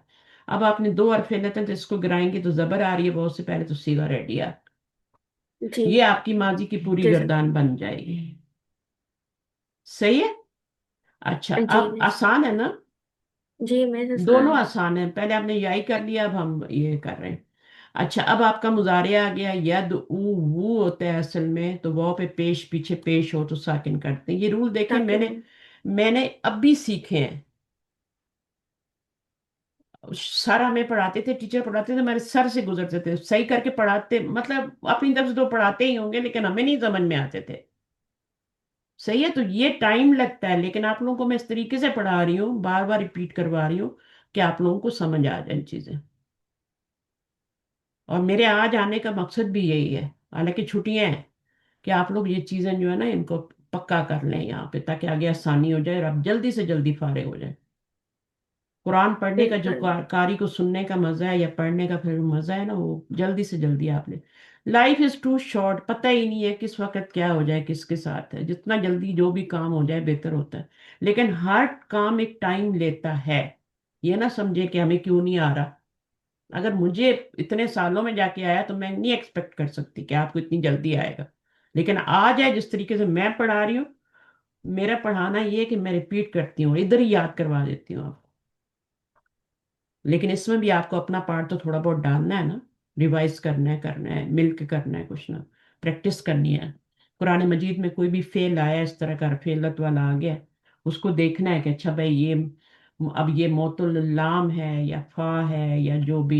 [SPEAKER 1] اب آپ نے دو حرف لیتے ہیں تو اس کو گرائیں گے تو زبر آ رہی ہے واو سے پہلے، تو صیغہ ریڈی ہے.
[SPEAKER 3] جی
[SPEAKER 1] یہ آپ کی ماضی کی پوری
[SPEAKER 3] جزاک.
[SPEAKER 1] گردان بن جائے گی. صحیح ہے. اچھا،
[SPEAKER 3] جی
[SPEAKER 1] اب
[SPEAKER 3] مس.
[SPEAKER 1] آسان ہے نا،
[SPEAKER 3] جی مس
[SPEAKER 1] دونوں
[SPEAKER 3] آسان.
[SPEAKER 1] آسان ہیں. پہلے آپ نے یائی کر لیا، اب ہم یہ کر رہے ہیں. اچھا، اب آپ کا مضارع آ گیا. ید او وو ہوتا ہے اصل میں، تو واو پہ پیش پیچھے پیش ہو تو ساکن کرتے ہیں. یہ رول دیکھیں،
[SPEAKER 3] تاکہ
[SPEAKER 1] میں نے اب بھی سیکھے ہیں. سر ہمیں پڑھاتے تھے، ٹیچر پڑھاتے تھے، ہمارے سر سے گزرتے تھے، صحیح کر کے پڑھاتے، مطلب اپنی طرف سے تو پڑھاتے ہی ہوں گے لیکن ہمیں نہیں سمجھ میں آتے تھے. صحیح ہے. تو یہ ٹائم لگتا ہے، لیکن آپ لوگوں کو میں اس طریقے سے پڑھا رہی ہوں، بار بار ریپیٹ کروا رہی ہوں کہ آپ لوگوں کو سمجھ آ جائیں چیزیں. اور میرے آج آنے کا مقصد بھی یہی ہے، حالانکہ چھٹیاں ہیں، کہ آپ لوگ یہ چیزیں جو ہے نا ان کو پکا کر لیں یہاں پہ، تاکہ آگے آسانی ہو جائے اور آپ جلدی سے جلدی فارغ ہو جائیں. قرآن پڑھنے کا جو
[SPEAKER 3] بالکل.
[SPEAKER 1] قاری کو سننے کا مزہ ہے یا پڑھنے کا پھر مزہ ہے نا، وہ جلدی سے جلدی آپ لیں. لائف از ٹو شارٹ، پتہ ہی نہیں ہے کس وقت کیا ہو جائے، کس کے ساتھ ہے. جتنا جلدی جو بھی کام ہو جائے بہتر ہوتا ہے، لیکن ہر کام ایک ٹائم لیتا ہے. یہ نہ سمجھے کہ ہمیں کیوں نہیں آ رہا. اگر مجھے اتنے سالوں میں جا کے آیا تو میں نہیں ایکسپیکٹ کر سکتی کہ آپ کو اتنی جلدی آئے گا. لیکن آ جائے جس طریقے سے میں پڑھا رہی ہوں، میرا पढ़ाना ये है कि मैं रिपीट करती हूँ, इधर ही याद करवा देती हूँ आपको। लेकिन इसमें भी आपको अपना पार्ट तो थोड़ा बहुत डालना है ना, रिवाइज करना है मिलके करना है, कुछ ना प्रैक्टिस करनी है। कुरान मजीद में कोई भी फेल आया, इस तरह का फेलत वाला आ गया, उसको देखना है कि अच्छा भाई ये अब ये मोतुल लाम है या फा है या जो भी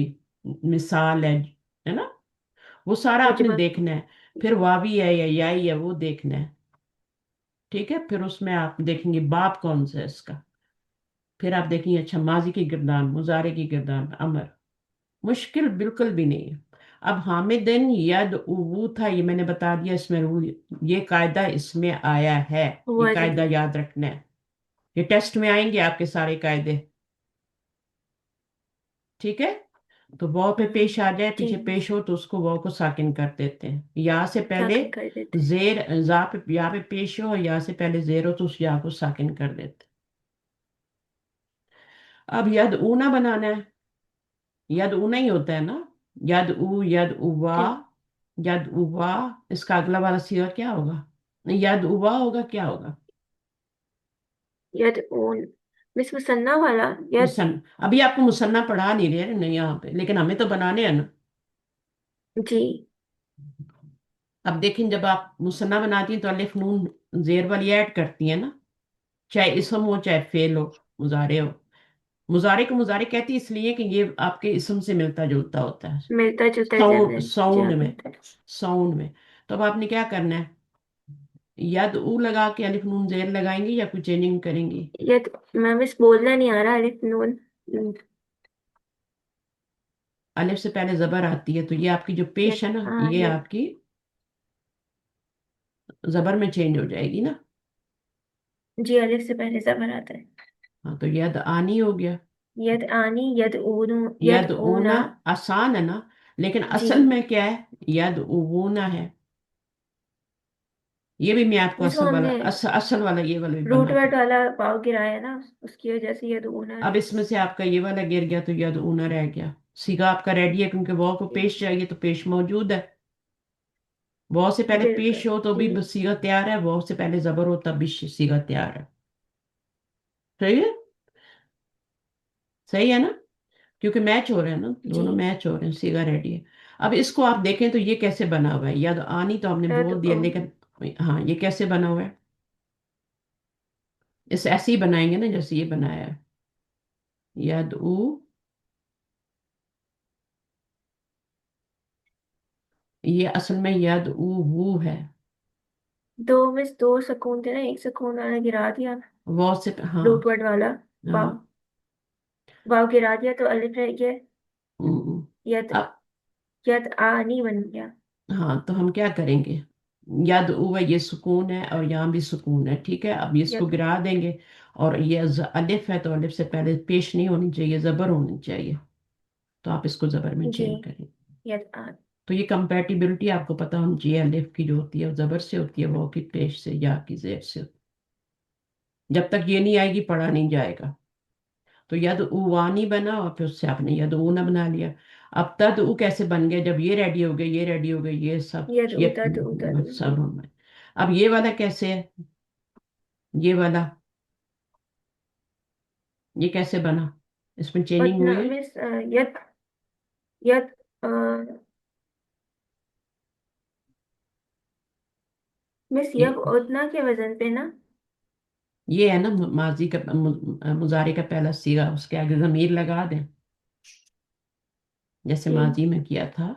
[SPEAKER 1] मिसाल है ना, वो सारा
[SPEAKER 3] मुझे
[SPEAKER 1] आपने
[SPEAKER 3] बस
[SPEAKER 1] देखना है। फिर वावी है या याई है वो देखना है। ठीक है, फिर उसमें आप देखेंगे बाप कौन सा है इसका। फिर आप देखेंगे अच्छा माजी की गिरदान, मुजारे की गिरदान, अमर। मुश्किल बिल्कुल भी नहीं है। अब हामिदिन यद उवू था, ये मैंने बता दिया इसमें रूल, ये कायदा इसमें आया है। ये
[SPEAKER 3] वजन।
[SPEAKER 1] कायदा याद रखना है, ये टेस्ट में आएंगे आपके सारे कायदे। ठीक है, तो वाव पे पेश आ जाए,
[SPEAKER 3] जी
[SPEAKER 1] पीछे
[SPEAKER 3] मिस,
[SPEAKER 1] पेश हो तो उसको वाव को साकिन कर देते हैं। या से पहले
[SPEAKER 3] साकिन कर देते हैं।
[SPEAKER 1] जेर, जा पे या पे पेश हो, या से पहले जेर हो तो उस या को साकिन कर देते हैं। अब यद ऊना बनाना है, यद ऊना ही होता है ना, यद ऊ यद उवा,
[SPEAKER 3] क्या?
[SPEAKER 1] यद उवा। इसका अगला वाला सीगा क्या होगा? यद उवा होगा, क्या होगा?
[SPEAKER 3] यद ऊन। मिस मुसन्ना वाला यद।
[SPEAKER 1] मुसन, अभी आपको मुसन्ना पढ़ा नहीं रहे नहीं यहाँ पे, लेकिन हमें तो बनाने हैं ना।
[SPEAKER 3] जी।
[SPEAKER 1] अब देखें, जब आप मुसन्ना बनाती हैं तो अलिफ नून जेर वाली ऐड करती है ना, चाहे इसम हो चाहे फेल हो, मुजारे हो। मुजारे को मुजारे कहती है इसलिए कि ये आपके इसम से मिलता जुलता होता है,
[SPEAKER 3] मिलता जुलता
[SPEAKER 1] साउंड
[SPEAKER 3] जन्नत जी
[SPEAKER 1] साउंड
[SPEAKER 3] आपने
[SPEAKER 1] में,
[SPEAKER 3] बताया।
[SPEAKER 1] साउंड में। तो अब आपने क्या करना है, यद ऊ लगा के अलिफ नून जेर लगाएंगे या कुछ चेंजिंग करेंगे?
[SPEAKER 3] यद। मैं मिस बोलना नहीं आ रहा अलिफ नून।
[SPEAKER 1] अलिफ से पहले जबर आती है, तो ये आपकी जो पेश
[SPEAKER 3] यद
[SPEAKER 1] है ना,
[SPEAKER 3] आ
[SPEAKER 1] ये
[SPEAKER 3] यद।
[SPEAKER 1] आपकी जबर में चेंज हो जाएगी ना।
[SPEAKER 3] जी अलिफ से पहले जबर आता है।
[SPEAKER 1] हाँ, तो यद आनी हो गया।
[SPEAKER 3] यद आनी यद ऊनू।
[SPEAKER 1] यद
[SPEAKER 3] यद ऊना।
[SPEAKER 1] ऊना आसान है ना, लेकिन
[SPEAKER 3] जी
[SPEAKER 1] असल में क्या है, यद उवूना है। ये भी मैं आपको
[SPEAKER 3] मिस वो
[SPEAKER 1] असल वाला
[SPEAKER 3] हमने
[SPEAKER 1] असल वाला ये वाला भी
[SPEAKER 3] रूट
[SPEAKER 1] बना के।
[SPEAKER 3] वर्ड वाला पाव गिराया ना, उसकी वजह से यद ऊना
[SPEAKER 1] अब
[SPEAKER 3] है।
[SPEAKER 1] इसमें से आपका ये वाला गिर गया तो यद ऊना रह गया। सीगा आपका रेडी है, क्योंकि वॉ को पेश चाहिए तो पेश मौजूद है। वॉ से पहले
[SPEAKER 3] बिल्कुल
[SPEAKER 1] पेश हो तो
[SPEAKER 3] जी।
[SPEAKER 1] भी सीगा तैयार है, वॉ से पहले जबर हो तब भी सीगा तैयार है। सही है, सही है ना, क्योंकि मैच हो रहे हैं ना,
[SPEAKER 3] जी।
[SPEAKER 1] दोनों मैच हो रहे हैं, सीगा रेडी है। अब इसको आप देखें तो ये कैसे बना हुआ है, याद आनी तो हमने
[SPEAKER 3] यद
[SPEAKER 1] बोल दिया,
[SPEAKER 3] ओ।
[SPEAKER 1] लेकिन हाँ ये कैसे बना हुआ है, इस ऐसे ही बनाएंगे ना जैसे ये बनाया है। यद ऊ, ये असल में यद ऊ वो है।
[SPEAKER 3] दो मिस दो सुकून थे ना, एक सुकून वाला गिरा दिया।
[SPEAKER 1] वो से हाँ।
[SPEAKER 3] रूट वर्ड वाला वाव।
[SPEAKER 1] हाँ।
[SPEAKER 3] वाव गिरा दिया तो अलिफ रह गया।
[SPEAKER 1] हम्म,
[SPEAKER 3] यद।
[SPEAKER 1] अब
[SPEAKER 3] यद आनी बन गया।
[SPEAKER 1] हाँ, तो हम क्या करेंगे, यद ऊ है, ये सुकून है और यहाँ भी सुकून है, ठीक है। अब ये इसको
[SPEAKER 3] यद।
[SPEAKER 1] गिरा देंगे, और ये अलिफ है तो अलिफ से पहले पेश नहीं होनी चाहिए, जबर होनी चाहिए। तो आप इसको जबर में
[SPEAKER 3] जी।
[SPEAKER 1] चेंज करें।
[SPEAKER 3] यद आ।
[SPEAKER 1] तो ये कंपैटिबिलिटी आपको पता होनी चाहिए, अलिफ की जो होती है वो जबर से होती है, वो की पेश से या की जेर से होती है। जब तक ये नहीं आएगी पढ़ा नहीं जाएगा। तो यद उवानी बना और फिर उससे आपने यद ऊना बना लिया। अब तद उ कैसे बन गया, जब ये रेडी हो गए, ये रेडी हो गए, ये सब
[SPEAKER 3] यद
[SPEAKER 1] ये
[SPEAKER 3] उतद उतद जी।
[SPEAKER 1] सब होना है। अब ये वाला कैसे है, ये वाला, ये कैसे बना, इसमें चेंजिंग
[SPEAKER 3] उतना
[SPEAKER 1] हुई है।
[SPEAKER 3] मिस यद। यद मिस यब
[SPEAKER 1] ये
[SPEAKER 3] उतना के वजन पे ना।
[SPEAKER 1] ये है ना माजी का मुजारे का पहला सीगा, उसके आगे जमीर लगा दें, जैसे
[SPEAKER 3] जी।
[SPEAKER 1] माजी में किया था।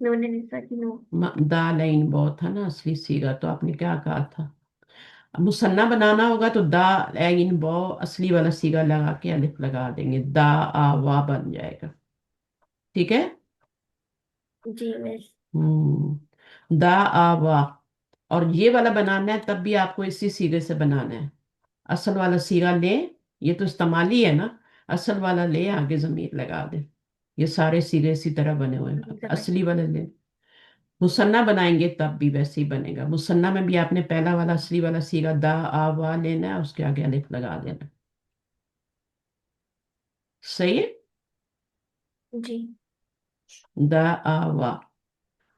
[SPEAKER 3] नून निसा की नू।
[SPEAKER 1] दा लाइन बहुत था ना असली सीगा, तो आपने क्या कहा था, अब मुसन्ना बनाना होगा तो दा लाइन बो असली वाला सीगा लगा के अलिफ लगा देंगे, दा आ वा बन जाएगा। ठीक है।
[SPEAKER 3] जी मिस।
[SPEAKER 1] दा आ वा। और ये वाला बनाना है तब भी आपको इसी सीगे से बनाना है। असल वाला सीगा ले, ये तो इस्तेमाली है ना, असल वाला ले आगे जमीर लगा दे। ये सारे सीगे इसी तरह बने हुए हैं, अब
[SPEAKER 3] समझ।
[SPEAKER 1] असली वाला ले। मुसन्ना बनाएंगे तब भी वैसे ही बनेगा, मुसन्ना में भी आपने पहला वाला असली वाला सीगा दा आ वा लेना है, उसके आगे अलिफ लगा देना। सही है।
[SPEAKER 3] जी।
[SPEAKER 1] दा आ वा।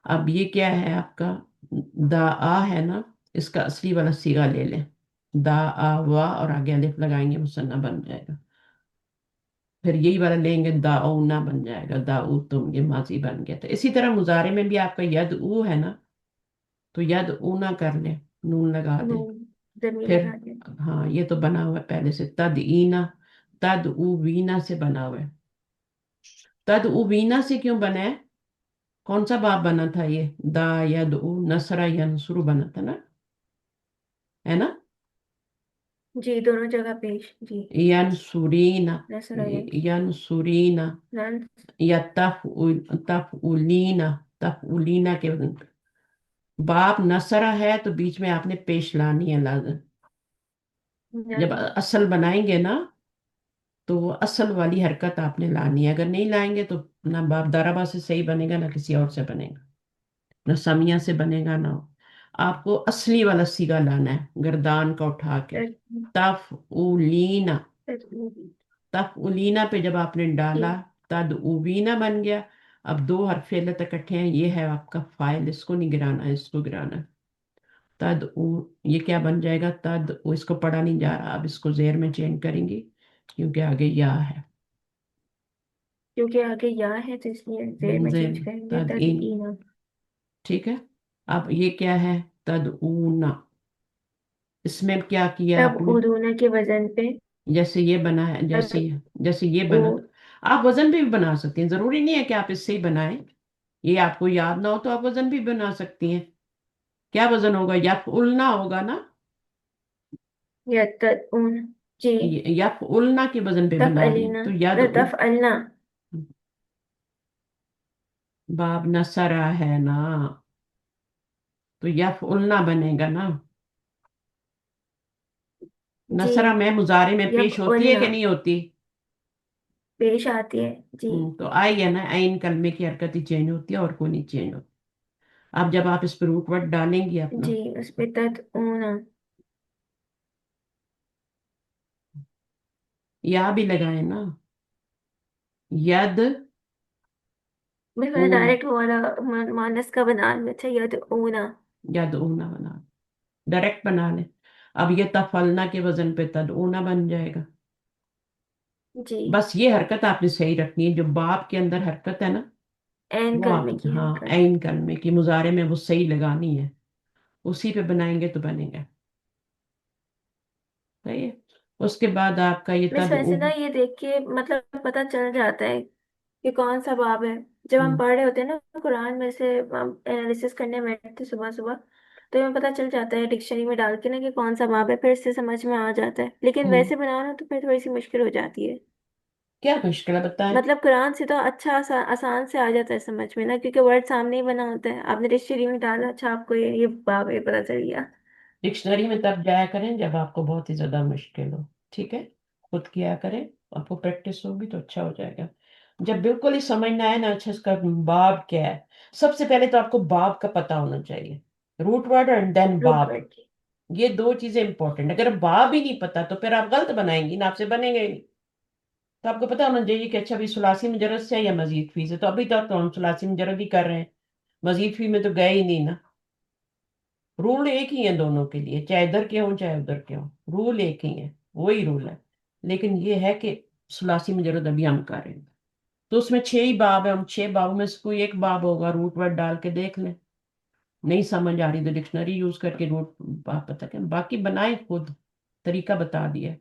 [SPEAKER 1] अब ये क्या है आपका, दा आ है ना, इसका असली वाला सीगा ले लें। दा आ वा और आगे अलिफ लगाएंगे, मुसन्ना बन जाएगा। फिर यही वाला लेंगे, दाऊना बन जाएगा, दाऊ तुम, ये माजी बन गया। तो इसी तरह मुजारे में भी आपका यद ऊ है ना, तो यद ऊना कर ले, नून लगा दे।
[SPEAKER 3] नून जमीन
[SPEAKER 1] फिर
[SPEAKER 3] लगा दिया।
[SPEAKER 1] हाँ, ये तो बना हुआ है पहले से, तद ईना, तद ऊ वीना से बना हुआ है। तद ऊ वीना से क्यों बना है? कौन सा बाब बना था ये? दा यद ऊ नसरा यनसुरु बना था ना, है ना?
[SPEAKER 3] जी दोनों जगह पेश जी।
[SPEAKER 1] यनसुरीना,
[SPEAKER 3] नसरायन
[SPEAKER 1] यनसुरीना,
[SPEAKER 3] नन
[SPEAKER 1] या तफउलीना, तफउलीना के बाप नसरा है तो बीच में आपने पेश लानी है लाजम। जब
[SPEAKER 3] नन
[SPEAKER 1] असल बनाएंगे ना, तो वो असल वाली हरकत आपने लानी है। अगर नहीं लाएंगे तो ना बाप दरबा से सही बनेगा, ना किसी और से बनेगा, ना समिया से बनेगा, ना। आपको असली वाला सीगा लाना है, गर्दान का उठा के। तफउलीना, तफउलीना पे जब आपने डाला,
[SPEAKER 3] जी
[SPEAKER 1] तद उबीना बन गया। अब दो हरफ इल्लत इकट्ठे हैं, ये है आपका फाइल, इसको नहीं गिराना है, इसको गिराना है। तद उ, ये क्या बन जाएगा? तद उ, इसको पढ़ा नहीं जा रहा, अब इसको जेर में चेंज करेंगे क्योंकि आगे या है।
[SPEAKER 3] क्योंकि आगे या है तो इसलिए जेर में
[SPEAKER 1] जेर
[SPEAKER 3] चेंज करेंगे
[SPEAKER 1] तद
[SPEAKER 3] तद
[SPEAKER 1] इन,
[SPEAKER 3] ईना।
[SPEAKER 1] ठीक है। अब ये क्या है? तद ऊना, इसमें क्या किया
[SPEAKER 3] तब
[SPEAKER 1] आपने?
[SPEAKER 3] उदूना के वजन पे
[SPEAKER 1] जैसे ये बना है,
[SPEAKER 3] तद
[SPEAKER 1] जैसे जैसे ये
[SPEAKER 3] ओ
[SPEAKER 1] बना, आप वजन भी बना सकते हैं, जरूरी नहीं है कि आप इससे ही बनाएं। ये आपको याद ना हो तो आप वजन भी बना सकती हैं। क्या वजन होगा? यफउलना होगा ना,
[SPEAKER 3] या तद उन जी।
[SPEAKER 1] यफउलना के वजन पे
[SPEAKER 3] तफ
[SPEAKER 1] बना रही
[SPEAKER 3] अलीना
[SPEAKER 1] तो यद
[SPEAKER 3] तफ अलना।
[SPEAKER 1] बाब नसरा है ना, तो यफउलना बनेगा ना।
[SPEAKER 3] जी
[SPEAKER 1] नसरा में मुजारे में
[SPEAKER 3] यफ
[SPEAKER 1] पेश होती है
[SPEAKER 3] उलना
[SPEAKER 1] कि नहीं होती?
[SPEAKER 3] पेश आती है जी।
[SPEAKER 1] तो आई है ना, आइन कलमे की हरकत ही चेंज होती है और कोई नहीं चेंज होती। अब जब आप इस पर रूट वर्ड डालेंगे
[SPEAKER 3] जी
[SPEAKER 1] अपना,
[SPEAKER 3] उस पे तद ऊना।
[SPEAKER 1] या भी लगाए ना, यद
[SPEAKER 3] मैं मैंने
[SPEAKER 1] ऊन,
[SPEAKER 3] डायरेक्ट वो वाला मानस का बना लिया। अच्छा यद ऊना।
[SPEAKER 1] यद ऊना बना, डायरेक्ट बना ले। अब ये तफलना के वजन पे तद ऊना बन जाएगा।
[SPEAKER 3] जी
[SPEAKER 1] बस ये हरकत आपने सही रखनी है, जो बाप के अंदर हरकत है ना,
[SPEAKER 3] एन
[SPEAKER 1] वो आप,
[SPEAKER 3] कलमे की
[SPEAKER 1] हाँ,
[SPEAKER 3] हरकत।
[SPEAKER 1] ऐन कलमे की मुजारे में वो सही लगानी है, उसी पे बनाएंगे तो बनेगा। सही है। उसके बाद आपका ये
[SPEAKER 3] मिस
[SPEAKER 1] तद
[SPEAKER 3] वैसे ना ये देख के मतलब पता चल जाता है कि कौन सा बाब है। जब हम
[SPEAKER 1] हम्म,
[SPEAKER 3] पढ़ रहे होते हैं ना कुरान में से, एनालिसिस करने बैठते सुबह सुबह, तो हमें पता चल जाता है डिक्शनरी में डाल के ना कि कौन सा बाब है, फिर इससे समझ में आ जाता है। लेकिन
[SPEAKER 1] हम्म।
[SPEAKER 3] वैसे बनाओ ना तो फिर थोड़ी सी मुश्किल हो जाती है।
[SPEAKER 1] क्या मुश्किल है बताएं?
[SPEAKER 3] मतलब कुरान से तो अच्छा आसान से आ जाता है समझ में ना, क्योंकि वर्ड सामने ही बना होता है। आपने डिक्शनरी में डाला, अच्छा आपको ये बाब है पता चल गया।
[SPEAKER 1] डिक्शनरी में तब जाया करें जब आपको बहुत ही ज्यादा मुश्किल हो, ठीक है? खुद किया करें, आपको प्रैक्टिस होगी तो अच्छा हो जाएगा। जब बिल्कुल ही समझ ना आए ना, अच्छा इसका बाब क्या है, सबसे पहले तो आपको बाब का पता होना चाहिए, root word and then
[SPEAKER 3] root
[SPEAKER 1] बाब।
[SPEAKER 3] वर्ड की।
[SPEAKER 1] ये दो चीजें इंपॉर्टेंट। अगर बाब ही नहीं पता तो फिर आप गलत बनाएंगी ना, आपसे बनेंगे ही नहीं। तो आपको पता होना चाहिए कि अच्छा भी सुलासी मुजरद से है या मजीद फी से। तो अभी तक तो हम सुलासी मुजरद ही कर रहे हैं, मजीद फी में तो गए ही नहीं ना। रूल एक ही है दोनों के लिए, चाहे इधर के हों चाहे उधर के हों, रूल एक ही है, वही रूल है। लेकिन ये है कि सुलासी मुजरद अभी हम कर रहे हैं, तो उसमें 6 ही बाब है, हम 6 बाबों में से कोई एक बाब होगा, रूट वर्ड डाल के देख लें। नहीं समझ आ रही तो डिक्शनरी यूज करके रूट बाब पता करें, बाकी बनाए खुद, तरीका बता दिया।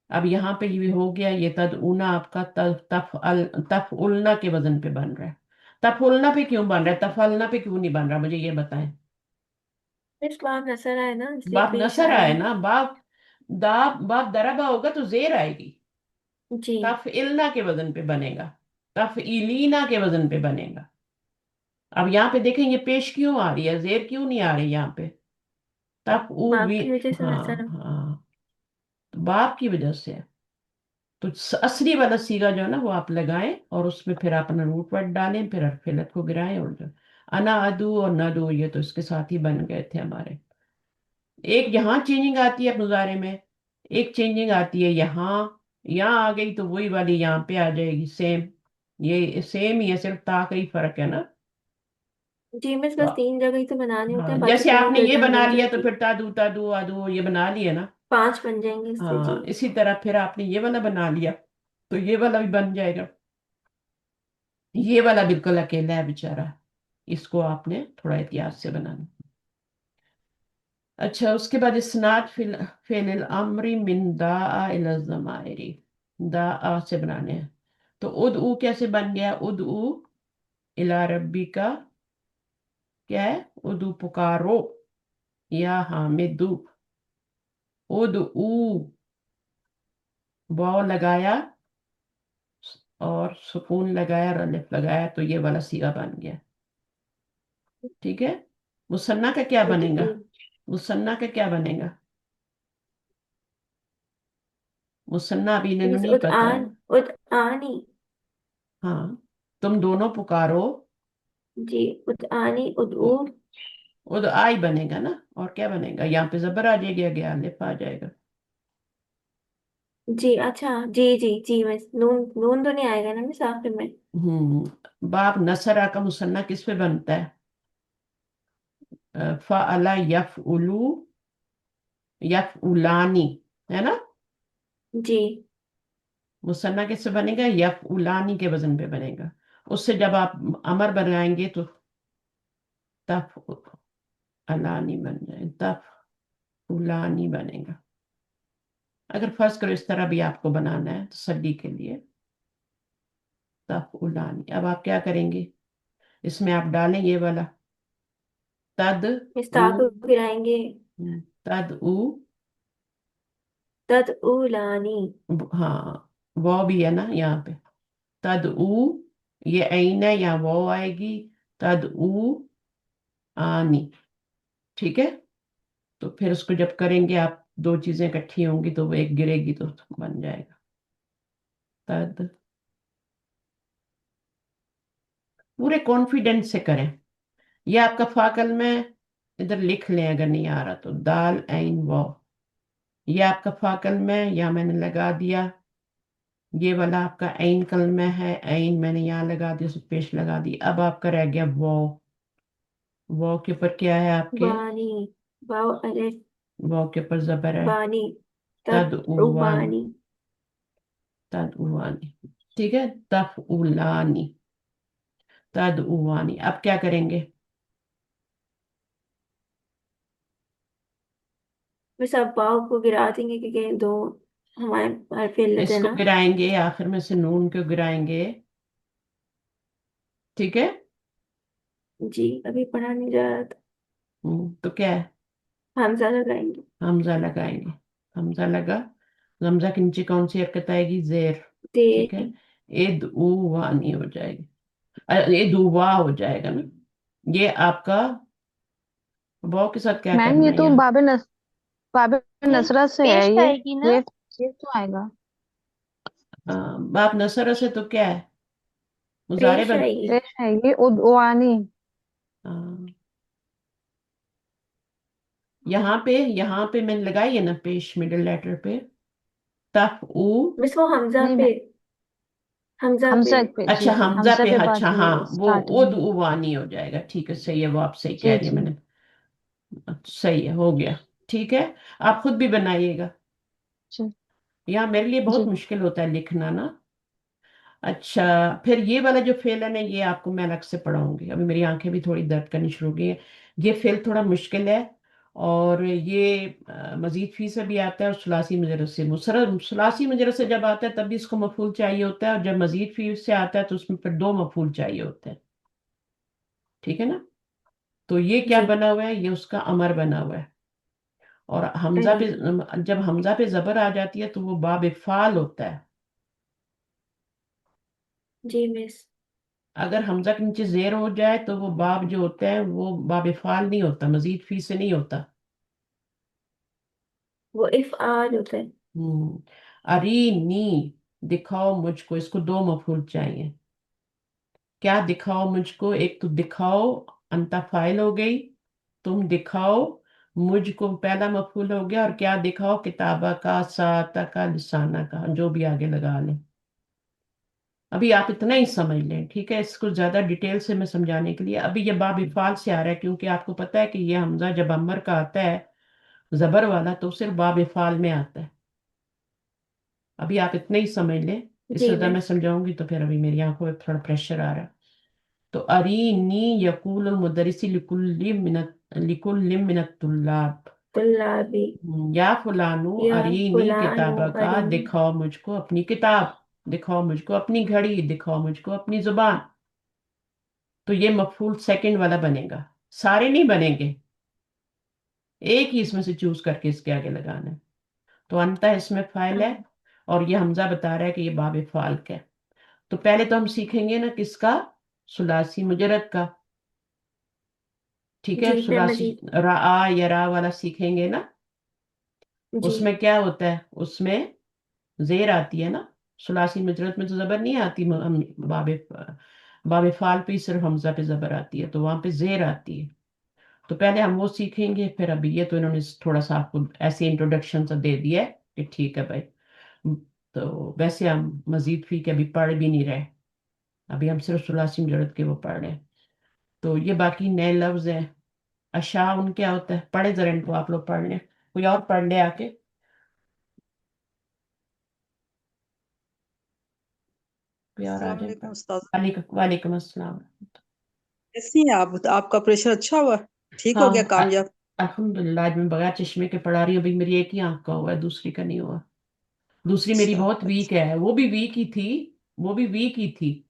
[SPEAKER 1] अब यहाँ पे ये हो गया, ये तद ऊना आपका तफ उलना के वजन पे बन रहा है। तफ उलना पे क्यों बन रहा है, तफलना पे क्यों नहीं बन रहा, मुझे ये बताएं।
[SPEAKER 3] इस बाब नजर आए ना इसलिए
[SPEAKER 1] बाप
[SPEAKER 3] पेश
[SPEAKER 1] नसर
[SPEAKER 3] आया
[SPEAKER 1] आए
[SPEAKER 3] है।
[SPEAKER 1] ना, बाप दरबा होगा तो जेर आएगी,
[SPEAKER 3] जी
[SPEAKER 1] तफ इलना के वजन पे बनेगा, तफ इलीना के वजन पे बनेगा। अब यहाँ पे देखें ये पेश क्यों आ रही है, जेर क्यों नहीं आ रही यहाँ पे? तफ उ
[SPEAKER 3] बाप
[SPEAKER 1] भी,
[SPEAKER 3] की वजह से
[SPEAKER 1] हाँ
[SPEAKER 3] नजर।
[SPEAKER 1] हाँ, तो बाप की वजह से है। तो असली वाला सीगा जो है ना वो आप लगाएं, और उसमें फिर आप अपना रूट वर्ड डालें, फिर फिलत को गिराएं, और जो अना अदू और नदू, ये तो इसके साथ ही बन गए थे हमारे। एक यहाँ चेंजिंग आती है मुजारे में, एक चेंजिंग आती है यहाँ। यहाँ आ गई तो वही वाली यहाँ पे आ जाएगी, सेम। ये सेम ही है, सिर्फ ता का ही फर्क है ना।
[SPEAKER 3] जी मिस
[SPEAKER 1] तो
[SPEAKER 3] बस 3 जगह ही तो बनाने होते हैं,
[SPEAKER 1] हाँ,
[SPEAKER 3] बाकी
[SPEAKER 1] जैसे
[SPEAKER 3] पूरी
[SPEAKER 1] आपने ये
[SPEAKER 3] गर्दन
[SPEAKER 1] बना
[SPEAKER 3] बन
[SPEAKER 1] लिया तो
[SPEAKER 3] जाएगी।
[SPEAKER 1] फिर तादू तादू आदू ये बना लिए ना।
[SPEAKER 3] 5 बन जाएंगे इससे जी।
[SPEAKER 1] हाँ, इसी तरह फिर आपने ये वाला बना लिया तो ये वाला भी बन जाएगा। ये वाला बिल्कुल अकेला है बेचारा, इसको आपने थोड़ा एहतियात से बनाना। अच्छा, उसके बाद इस्नाद फिल अमरी मिन दाआ इला ज़माइरी, दाआ से बनाने हैं। तो उदऊ कैसे बन गया? उदऊ इला रब्बी का क्या है? उदू पुकारो या हामिदू। उदऊ वाव लगाया और सुकून लगाया और अलिफ लगाया तो ये वाला सीगा बन गया। ठीक है। मुसन्ना का क्या बनेगा?
[SPEAKER 3] उदऊ।
[SPEAKER 1] मुसन्ना का क्या बनेगा? मुसन्ना अभी इन्हें
[SPEAKER 3] मिस
[SPEAKER 1] नहीं पता है।
[SPEAKER 3] उदआन, उदआनी।
[SPEAKER 1] हाँ, तुम दोनों पुकारो।
[SPEAKER 3] जी उदआनी उदऊ।
[SPEAKER 1] वो तो आई बनेगा ना, और क्या बनेगा? यहाँ पे जबर आ जाएगी, आगे अलिफ आ जाएगा।
[SPEAKER 3] जी अच्छा, जी जी जी मिस, नून नून तो नहीं आएगा ना मिस आखिर में?
[SPEAKER 1] बाप नसरा का मुसन्ना किस पे बनता है? फ़अला यफ़उलु, यफ़उलानी, है ना।
[SPEAKER 3] जी
[SPEAKER 1] मुसन्ना किससे बनेगा? यफ़उलानी के वजन पे बनेगा। उससे जब आप अमर बनाएंगे तो तफ़अलानी बन जाए, तफ़उलानी बनेगा। अगर फर्ज करो इस तरह भी आपको बनाना है तसल्ली के लिए, तफ़उलानी। अब आप क्या करेंगे? इसमें आप डालें ये वाला तद
[SPEAKER 3] मिस
[SPEAKER 1] उ,
[SPEAKER 3] ता को गिराएंगे।
[SPEAKER 1] तद उ,
[SPEAKER 3] तद उलानी।
[SPEAKER 1] हाँ, वो भी है ना यहाँ पे। तद उ, ये ऐन है, यहाँ वो आएगी। तद उ आनी। ठीक है। तो फिर उसको जब करेंगे आप, दो चीजें इकट्ठी होंगी तो वो एक गिरेगी तो बन जाएगा तद। पूरे कॉन्फिडेंस से करें। ये आपका फाकल में इधर लिख लें अगर नहीं आ रहा तो, दाल ऐन वो। ये आपका फाकल में, या मैंने लगा दिया। ये वाला आपका ऐन कलमा है, ऐन मैंने यहाँ लगा दिया, उसको पेश लगा दी। अब आपका रह गया वो के ऊपर क्या है आपके?
[SPEAKER 3] बानी, वाव अलिफ,
[SPEAKER 1] वो के ऊपर जबर है।
[SPEAKER 3] बानी,
[SPEAKER 1] तद
[SPEAKER 3] तद
[SPEAKER 1] उवान,
[SPEAKER 3] उबानी।
[SPEAKER 1] तद उवानी। ठीक है। तफ उलानी, तद उवानी। अब क्या करेंगे?
[SPEAKER 3] मिस अब वाव को गिरा देंगे क्योंकि दो हमारे हरफ इल्लत है
[SPEAKER 1] इसको
[SPEAKER 3] ना।
[SPEAKER 1] गिराएंगे, आखिर में से नून को गिराएंगे। ठीक है।
[SPEAKER 3] जी अभी पढ़ा नहीं जा रहा था।
[SPEAKER 1] तो क्या है?
[SPEAKER 3] हमजा लगाएंगे।
[SPEAKER 1] हमजा लगाएंगे। हमजा लगा। हमजा के नीचे कौन सी हरकत आएगी? जेर। ठीक है।
[SPEAKER 3] तेरी।
[SPEAKER 1] एद उ वानी हो जाएगी। ये दुआ हो जाएगा ना। ये आपका वाव के साथ क्या
[SPEAKER 4] मैम
[SPEAKER 1] करना
[SPEAKER 4] ये
[SPEAKER 1] है
[SPEAKER 4] तो
[SPEAKER 1] यहाँ?
[SPEAKER 4] बाबे
[SPEAKER 5] पेश
[SPEAKER 4] नसरत से है
[SPEAKER 5] पेश
[SPEAKER 4] ये।
[SPEAKER 5] आएगी ना।
[SPEAKER 4] ये ये तो आएगा।
[SPEAKER 1] बाप नसर से तो क्या है? मुजारे
[SPEAKER 3] पेश
[SPEAKER 1] बन।
[SPEAKER 3] आएगी।
[SPEAKER 4] पेश है ये उदवानी।
[SPEAKER 1] हाँ, यहाँ पे मैंने लगाई है ना पेश, मिडिल लेटर पे। तफ उ।
[SPEAKER 3] मिस वो हमजा
[SPEAKER 4] नहीं
[SPEAKER 3] पे,
[SPEAKER 4] मैम,
[SPEAKER 3] हमजा पे।
[SPEAKER 4] हमजा पे, जी
[SPEAKER 1] अच्छा,
[SPEAKER 4] जी,
[SPEAKER 1] हमजा
[SPEAKER 4] हमजा
[SPEAKER 1] पे,
[SPEAKER 4] पे
[SPEAKER 1] अच्छा
[SPEAKER 4] बाकी
[SPEAKER 1] हाँ, वो
[SPEAKER 4] स्टार्टिंग
[SPEAKER 1] उद
[SPEAKER 4] में।
[SPEAKER 1] उवानी हो जाएगा। ठीक है, सही है, वो आप सही कह
[SPEAKER 4] जी
[SPEAKER 1] रही है
[SPEAKER 4] जी
[SPEAKER 1] मैंने। सही है, हो गया। ठीक है। आप खुद भी बनाइएगा।
[SPEAKER 4] जी
[SPEAKER 1] यहाँ मेरे लिए बहुत
[SPEAKER 4] जी।
[SPEAKER 1] मुश्किल होता है लिखना ना। अच्छा, फिर ये वाला जो फेलन है ये आपको मैं अलग से पढ़ाऊंगी, अभी मेरी आंखें भी थोड़ी दर्द करनी शुरू हो गई है। ये फेल थोड़ा मुश्किल है। और ये मजीद फी से भी आता है और सुलासी मुजरस से। सुलासी मुजरस से जब आता है तब भी इसको मफूल चाहिए होता है, और जब मजीद फी से आता है तो उसमें फिर दो मफूल चाहिए होते हैं। ठीक है ना। तो ये क्या
[SPEAKER 3] जी
[SPEAKER 1] बना हुआ है? ये उसका अमर बना हुआ है। और हमजा पे,
[SPEAKER 3] ऐन।
[SPEAKER 1] जब हमजा पे जबर आ जाती है तो वो बाब फाल होता है।
[SPEAKER 3] जी मिस।
[SPEAKER 1] अगर हमजा के नीचे जेर हो जाए तो वो बाब जो होता है वो बाब फाल नहीं होता, मजीद फी से नहीं होता।
[SPEAKER 3] वो इफ आल होता है।
[SPEAKER 1] हम्म। अरीनी, दिखाओ मुझको, इसको दो मफूल चाहिए। क्या दिखाओ मुझको? एक तो दिखाओ, अंता फाइल हो गई। तुम दिखाओ मुझको, पहला मफूल हो गया। और क्या दिखाओ? किताबा का, साता का, लिसाना का, जो भी आगे लगा ले। ابھی آپ اتنا ہی سمجھ لیں، ٹھیک ہے؟ اس کو زیادہ ڈیٹیل سے میں سمجھانے کے لیے، ابھی یہ باب افعال سے آ رہا ہے کیونکہ آپ کو پتا ہے کہ یہ حمزہ جب امر کا آتا ہے زبر والا تو صرف باب افعال میں آتا ہے. ابھی آپ اتنا ہی سمجھ لیں، اس سے
[SPEAKER 3] جی
[SPEAKER 1] زیادہ میں سمجھاؤں گی تو پھر ابھی میری آنکھوں پہ تھوڑا پریشر آ رہا ہے. تو ارینی یقول المدرسی لکل من الطلاب،
[SPEAKER 3] طلابی،
[SPEAKER 1] یا فلانو
[SPEAKER 3] یا
[SPEAKER 1] ارینی
[SPEAKER 3] فلانو
[SPEAKER 1] کتابہ کا،
[SPEAKER 3] ارین،
[SPEAKER 1] دکھاؤ مجھ کو اپنی کتاب، دکھاؤ مجھ کو اپنی گھڑی، دکھاؤ مجھ کو اپنی زبان. تو یہ مفعول سیکنڈ والا بنے گا، سارے نہیں بنیں گے، ایک ہی اس میں سے چوز کر کے اس کے آگے لگانا ہے. تو انتا اس میں فاعل ہے اور یہ حمزہ بتا رہا ہے کہ یہ باب فعال کا ہے. تو پہلے تو ہم سیکھیں گے نا کس کا؟ ثلاثی مجرد کا. ٹھیک ہے،
[SPEAKER 3] جی پھر
[SPEAKER 1] ثلاثی
[SPEAKER 3] مزید،
[SPEAKER 1] را یا را والا سیکھیں گے نا.
[SPEAKER 3] جی
[SPEAKER 1] اس میں کیا ہوتا ہے؟ اس میں زیر آتی ہے نا. ثلاثی مجرد میں تو زبر نہیں آتی، باب فعال پہ ہی صرف حمزہ پہ زبر آتی ہے، تو وہاں پہ زیر آتی ہے. تو پہلے ہم وہ سیکھیں گے، پھر ابھی یہ تو انہوں نے تھوڑا سا آپ کو ایسی انٹروڈکشن سا دے دیا ہے کہ ٹھیک ہے بھائی. تو ویسے ہم مزید فی کے ابھی پڑھ بھی نہیں رہے، ابھی ہم صرف ثلاثی مجرد کے وہ پڑھ رہے ہیں. تو یہ باقی نئے لفظ ہیں. اشاع ان کیا ہوتا ہے؟ پڑھے ذرا ان کو، آپ لوگ پڑھ لیں، کوئی اور پڑھ لے آ کے. کوئی اور آ
[SPEAKER 5] السلام
[SPEAKER 1] جائے
[SPEAKER 5] علیکم
[SPEAKER 1] پڑھ.
[SPEAKER 5] استاد،
[SPEAKER 1] وعلیکم السلام.
[SPEAKER 5] کیسی ہیں آپ کا آپریشن اچھا ہوا؟ ٹھیک ہو
[SPEAKER 1] ہاں
[SPEAKER 5] گیا کامیاب؟
[SPEAKER 1] الحمدللہ آج میں بغیر چشمے کے پڑھا رہی ہوں. ابھی میری ایک ہی آنکھ کا ہوا ہے، دوسری کا نہیں ہوا. دوسری میری
[SPEAKER 5] اچھا
[SPEAKER 1] بہت ویک
[SPEAKER 5] اچھا
[SPEAKER 1] ہے، وہ بھی ویک ہی تھی، وہ بھی ویک ہی تھی.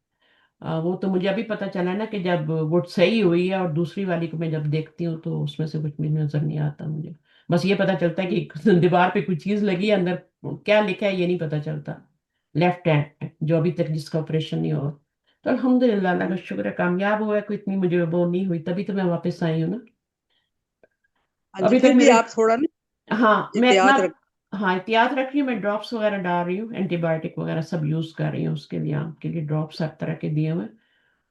[SPEAKER 1] وہ تو مجھے ابھی پتا چلا نا کہ جب وہ صحیح ہوئی ہے، اور دوسری والی کو میں جب دیکھتی ہوں تو اس میں سے کچھ بھی نظر نہیں آتا مجھے. بس یہ پتا چلتا ہے کہ دیوار پہ کوئی چیز لگی ہے، اندر کیا لکھا ہے یہ نہیں پتا چلتا. لیفٹ ہینڈ جو ابھی تک جس کا آپریشن نہیں ہوا. تو الحمدللہ اللہ کا شکر ہے کامیاب ہوا ہے، کوئی اتنی مجھے وہ نہیں ہوئی، تبھی تو میں واپس آئی ہوں نا.
[SPEAKER 5] ہاں جی،
[SPEAKER 1] ابھی
[SPEAKER 5] پھر
[SPEAKER 1] تک
[SPEAKER 5] بھی
[SPEAKER 1] میرے،
[SPEAKER 5] آپ تھوڑا نا
[SPEAKER 1] ہاں میں اتنا،
[SPEAKER 5] احتیاط رکھ.
[SPEAKER 1] ہاں احتیاط رکھ رہی ہوں. میں ڈراپس وغیرہ ڈال رہی ہوں، اینٹی بایوٹک وغیرہ سب یوز کر رہی ہوں اس کے لیے، آنکھ کے لیے ڈراپس ہر طرح کے دیے ہوئے.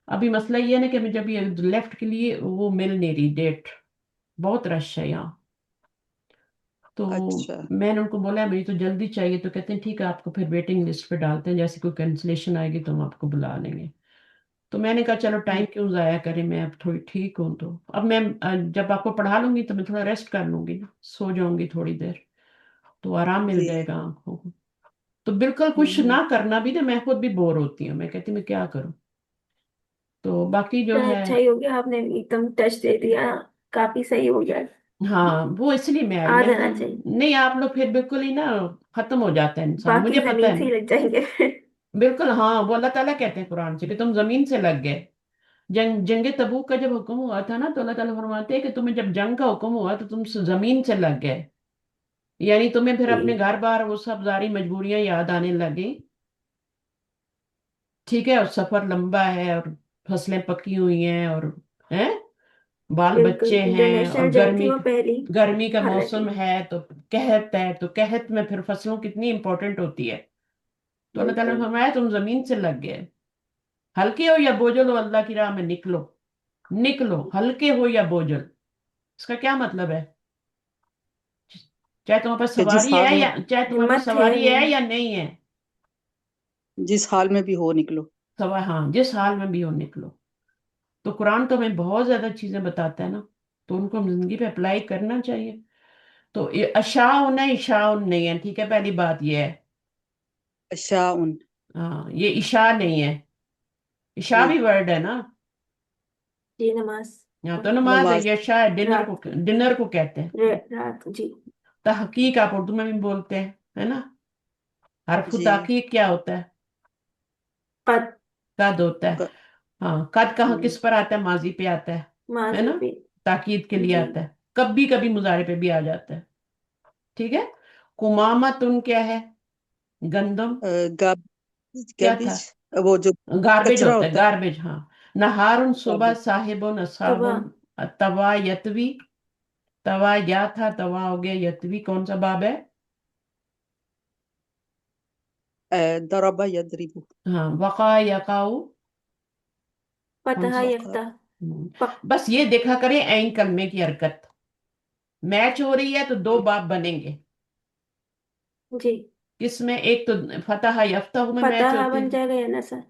[SPEAKER 1] ابھی مسئلہ یہ ہے نا کہ میں جب یہ لیفٹ کے لیے وہ مل نہیں رہی ڈیٹ، بہت رش ہے یہاں. تو
[SPEAKER 5] اچھا
[SPEAKER 1] میں نے ان کو بولا مجھے تو جلدی چاہیے، تو کہتے ہیں ٹھیک ہے آپ کو پھر ویٹنگ لسٹ پہ ڈالتے ہیں، جیسے کوئی کینسلیشن آئے گی تو ہم آپ کو بلا لیں گے. تو میں نے کہا چلو ٹائم کیوں ضائع کریں، میں اب تھوڑی ٹھیک ہوں تو اب میں جب آپ کو پڑھا لوں گی تو میں تھوڑا ریسٹ کر لوں گی نا، سو جاؤں گی تھوڑی دیر، تو آرام مل
[SPEAKER 5] جی.
[SPEAKER 1] جائے گا آنکھوں کو. تو بالکل کچھ
[SPEAKER 5] ہوں،
[SPEAKER 1] نہ کرنا بھی نا، میں خود بھی بور ہوتی ہوں، میں کہتی ہوں میں کیا کروں. تو باقی جو
[SPEAKER 3] تو
[SPEAKER 1] ہے،
[SPEAKER 3] اچھا ہی ہو گیا، آپ نے ایک دم ٹچ دے دیا، کافی صحیح ہو گیا.
[SPEAKER 1] ہاں وہ اس لیے میں آئی،
[SPEAKER 3] آ
[SPEAKER 1] میں نے کہا
[SPEAKER 3] جانا چاہیے،
[SPEAKER 1] نہیں آپ لوگ پھر بالکل ہی نا ختم ہو جاتا ہے انسان،
[SPEAKER 3] باقی
[SPEAKER 1] مجھے پتا
[SPEAKER 3] زمین
[SPEAKER 1] ہے
[SPEAKER 3] سے
[SPEAKER 1] نا.
[SPEAKER 3] ہی لگ جائیں گے.
[SPEAKER 1] بالکل ہاں، وہ اللہ تعالیٰ کہتے ہیں قرآن سے کہ تم زمین سے لگ گئے. جنگ تبوک کا جب حکم ہوا تھا نا، تو اللہ تعالیٰ فرماتے ہیں کہ تمہیں جب جنگ کا حکم ہوا تو تم زمین سے لگ گئے. یعنی تمہیں پھر
[SPEAKER 3] جی
[SPEAKER 1] اپنے گھر بار وہ سب ساری مجبوریاں یاد آنے لگیں. ٹھیک ہے، اور سفر لمبا ہے، اور فصلیں پکی ہوئی ہیں، اور ہیں بال
[SPEAKER 3] بالکل،
[SPEAKER 1] بچے ہیں، اور
[SPEAKER 3] انٹرنیشنل جنگ تھی
[SPEAKER 1] گرمی
[SPEAKER 3] وہ پہلی،
[SPEAKER 1] گرمی کا
[SPEAKER 3] حالانکہ
[SPEAKER 1] موسم ہے، تو قحط ہے، تو قحط میں پھر فصلوں کتنی امپورٹنٹ ہوتی ہے. تو اللہ تعالیٰ نے
[SPEAKER 3] بالکل
[SPEAKER 1] فرمایا تم زمین سے لگ گئے، ہلکے ہو یا بوجھل ہو اللہ کی راہ میں نکلو. نکلو ہلکے ہو یا بوجھل، اس کا کیا مطلب ہے؟ چاہے تمہارے پاس
[SPEAKER 5] کہ جس
[SPEAKER 1] سواری
[SPEAKER 5] حال
[SPEAKER 1] ہے
[SPEAKER 5] میں
[SPEAKER 1] یا چاہے تمہارے پاس
[SPEAKER 3] ہمت ہے
[SPEAKER 1] سواری ہے
[SPEAKER 3] نہیں،
[SPEAKER 1] یا نہیں ہے،
[SPEAKER 5] جس حال میں بھی ہو نکلو.
[SPEAKER 1] ہاں جس حال میں بھی ہو نکلو. تو قرآن تو ہمیں بہت زیادہ چیزیں بتاتا ہے نا، تو ان کو ہم زندگی پہ اپلائی کرنا چاہیے. تو یہ اشاعن ہے، اشاعن نہیں ہے، ٹھیک ہے، پہلی بات یہ ہے.
[SPEAKER 5] اشاءن.
[SPEAKER 1] ہاں یہ عشاء نہیں ہے، عشاء
[SPEAKER 5] جی
[SPEAKER 1] بھی ورڈ ہے نا.
[SPEAKER 3] جی نماز،
[SPEAKER 1] ہاں تو نماز ہے،
[SPEAKER 5] نماز.
[SPEAKER 1] یہ عشاء ہے،
[SPEAKER 3] رات،
[SPEAKER 1] ڈنر کو کہتے ہیں.
[SPEAKER 3] رات جی،
[SPEAKER 1] تحقیق آپ اردو میں بھی بولتے ہیں، ہے نا. حرف
[SPEAKER 5] جی
[SPEAKER 1] تحقیق کیا ہوتا ہے؟
[SPEAKER 3] قد،
[SPEAKER 1] قد ہوتا ہے.
[SPEAKER 5] گ-
[SPEAKER 1] ہاں قد کہاں
[SPEAKER 5] ہوں،
[SPEAKER 1] کس پر آتا ہے؟ ماضی پہ آتا ہے
[SPEAKER 3] ماضی
[SPEAKER 1] نا،
[SPEAKER 3] پہ،
[SPEAKER 1] تاکید کے لیے
[SPEAKER 3] جی
[SPEAKER 1] آتا ہے. کبھی کبھی مضارع پہ بھی آ جاتا ہے. ٹھیک ہے. کمامتن کیا ہے؟ گندم. کیا
[SPEAKER 5] گاربیج،
[SPEAKER 1] تھا؟
[SPEAKER 5] وہ جو
[SPEAKER 1] گاربیج
[SPEAKER 5] کچرا
[SPEAKER 1] ہوتا ہے،
[SPEAKER 5] ہوتا ہے.
[SPEAKER 1] گاربیج ہاں. نہارن صبح،
[SPEAKER 5] گاربیج.
[SPEAKER 1] صاحبن
[SPEAKER 3] تباہ،
[SPEAKER 1] اصحابن. توا یتوی، توا یا تھا، توا ہو گیا یتوی. کون سا باب ہے؟
[SPEAKER 5] ضربہ یضربو.
[SPEAKER 1] ہاں وقع یقاؤ. کون
[SPEAKER 3] فتح
[SPEAKER 1] سا؟
[SPEAKER 5] وقع.
[SPEAKER 3] یفتح، پک،
[SPEAKER 1] بس یہ دیکھا کریں عین کلمے کی حرکت میچ ہو رہی ہے تو دو باب بنیں گے.
[SPEAKER 3] جی
[SPEAKER 1] کس میں؟ ایک تو فتح یفتح میں میچ
[SPEAKER 3] فتح
[SPEAKER 1] ہوتی
[SPEAKER 3] بن
[SPEAKER 1] ہے.
[SPEAKER 3] جائے گا یا نصر،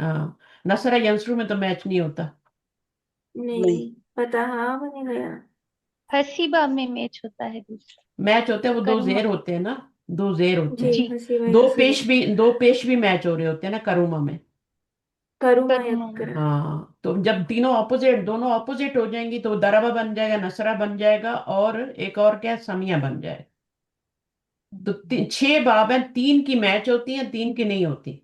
[SPEAKER 1] हाँ, नसरा यंसरू में तो मैच नहीं होता।
[SPEAKER 5] नहीं।
[SPEAKER 3] नहीं पता, हाँ बन गया।
[SPEAKER 4] हसीबा में मैच होता है दूसरा।
[SPEAKER 1] मैच होते हैं, वो दो
[SPEAKER 4] करूँगा।
[SPEAKER 1] जेर होते हैं ना, दो जेर होते
[SPEAKER 3] जी
[SPEAKER 1] हैं।
[SPEAKER 4] जी।
[SPEAKER 3] हंसी में
[SPEAKER 1] दो
[SPEAKER 3] हंसी
[SPEAKER 1] पेश
[SPEAKER 3] में।
[SPEAKER 1] भी, दो पेश भी मैच हो रहे होते हैं ना करूमा में।
[SPEAKER 3] करूँगा
[SPEAKER 4] करूँगा में।
[SPEAKER 3] यक्कर।
[SPEAKER 1] हाँ, तो जब तीनों ऑपोजिट, दोनों ऑपोजिट हो जाएंगी तो दरबा बन जाएगा, नसरा बन जाएगा, और एक और क्या, समिया बन जाएगा। तो छह बाब हैं, तीन की मैच होती है, तीन की नहीं होती।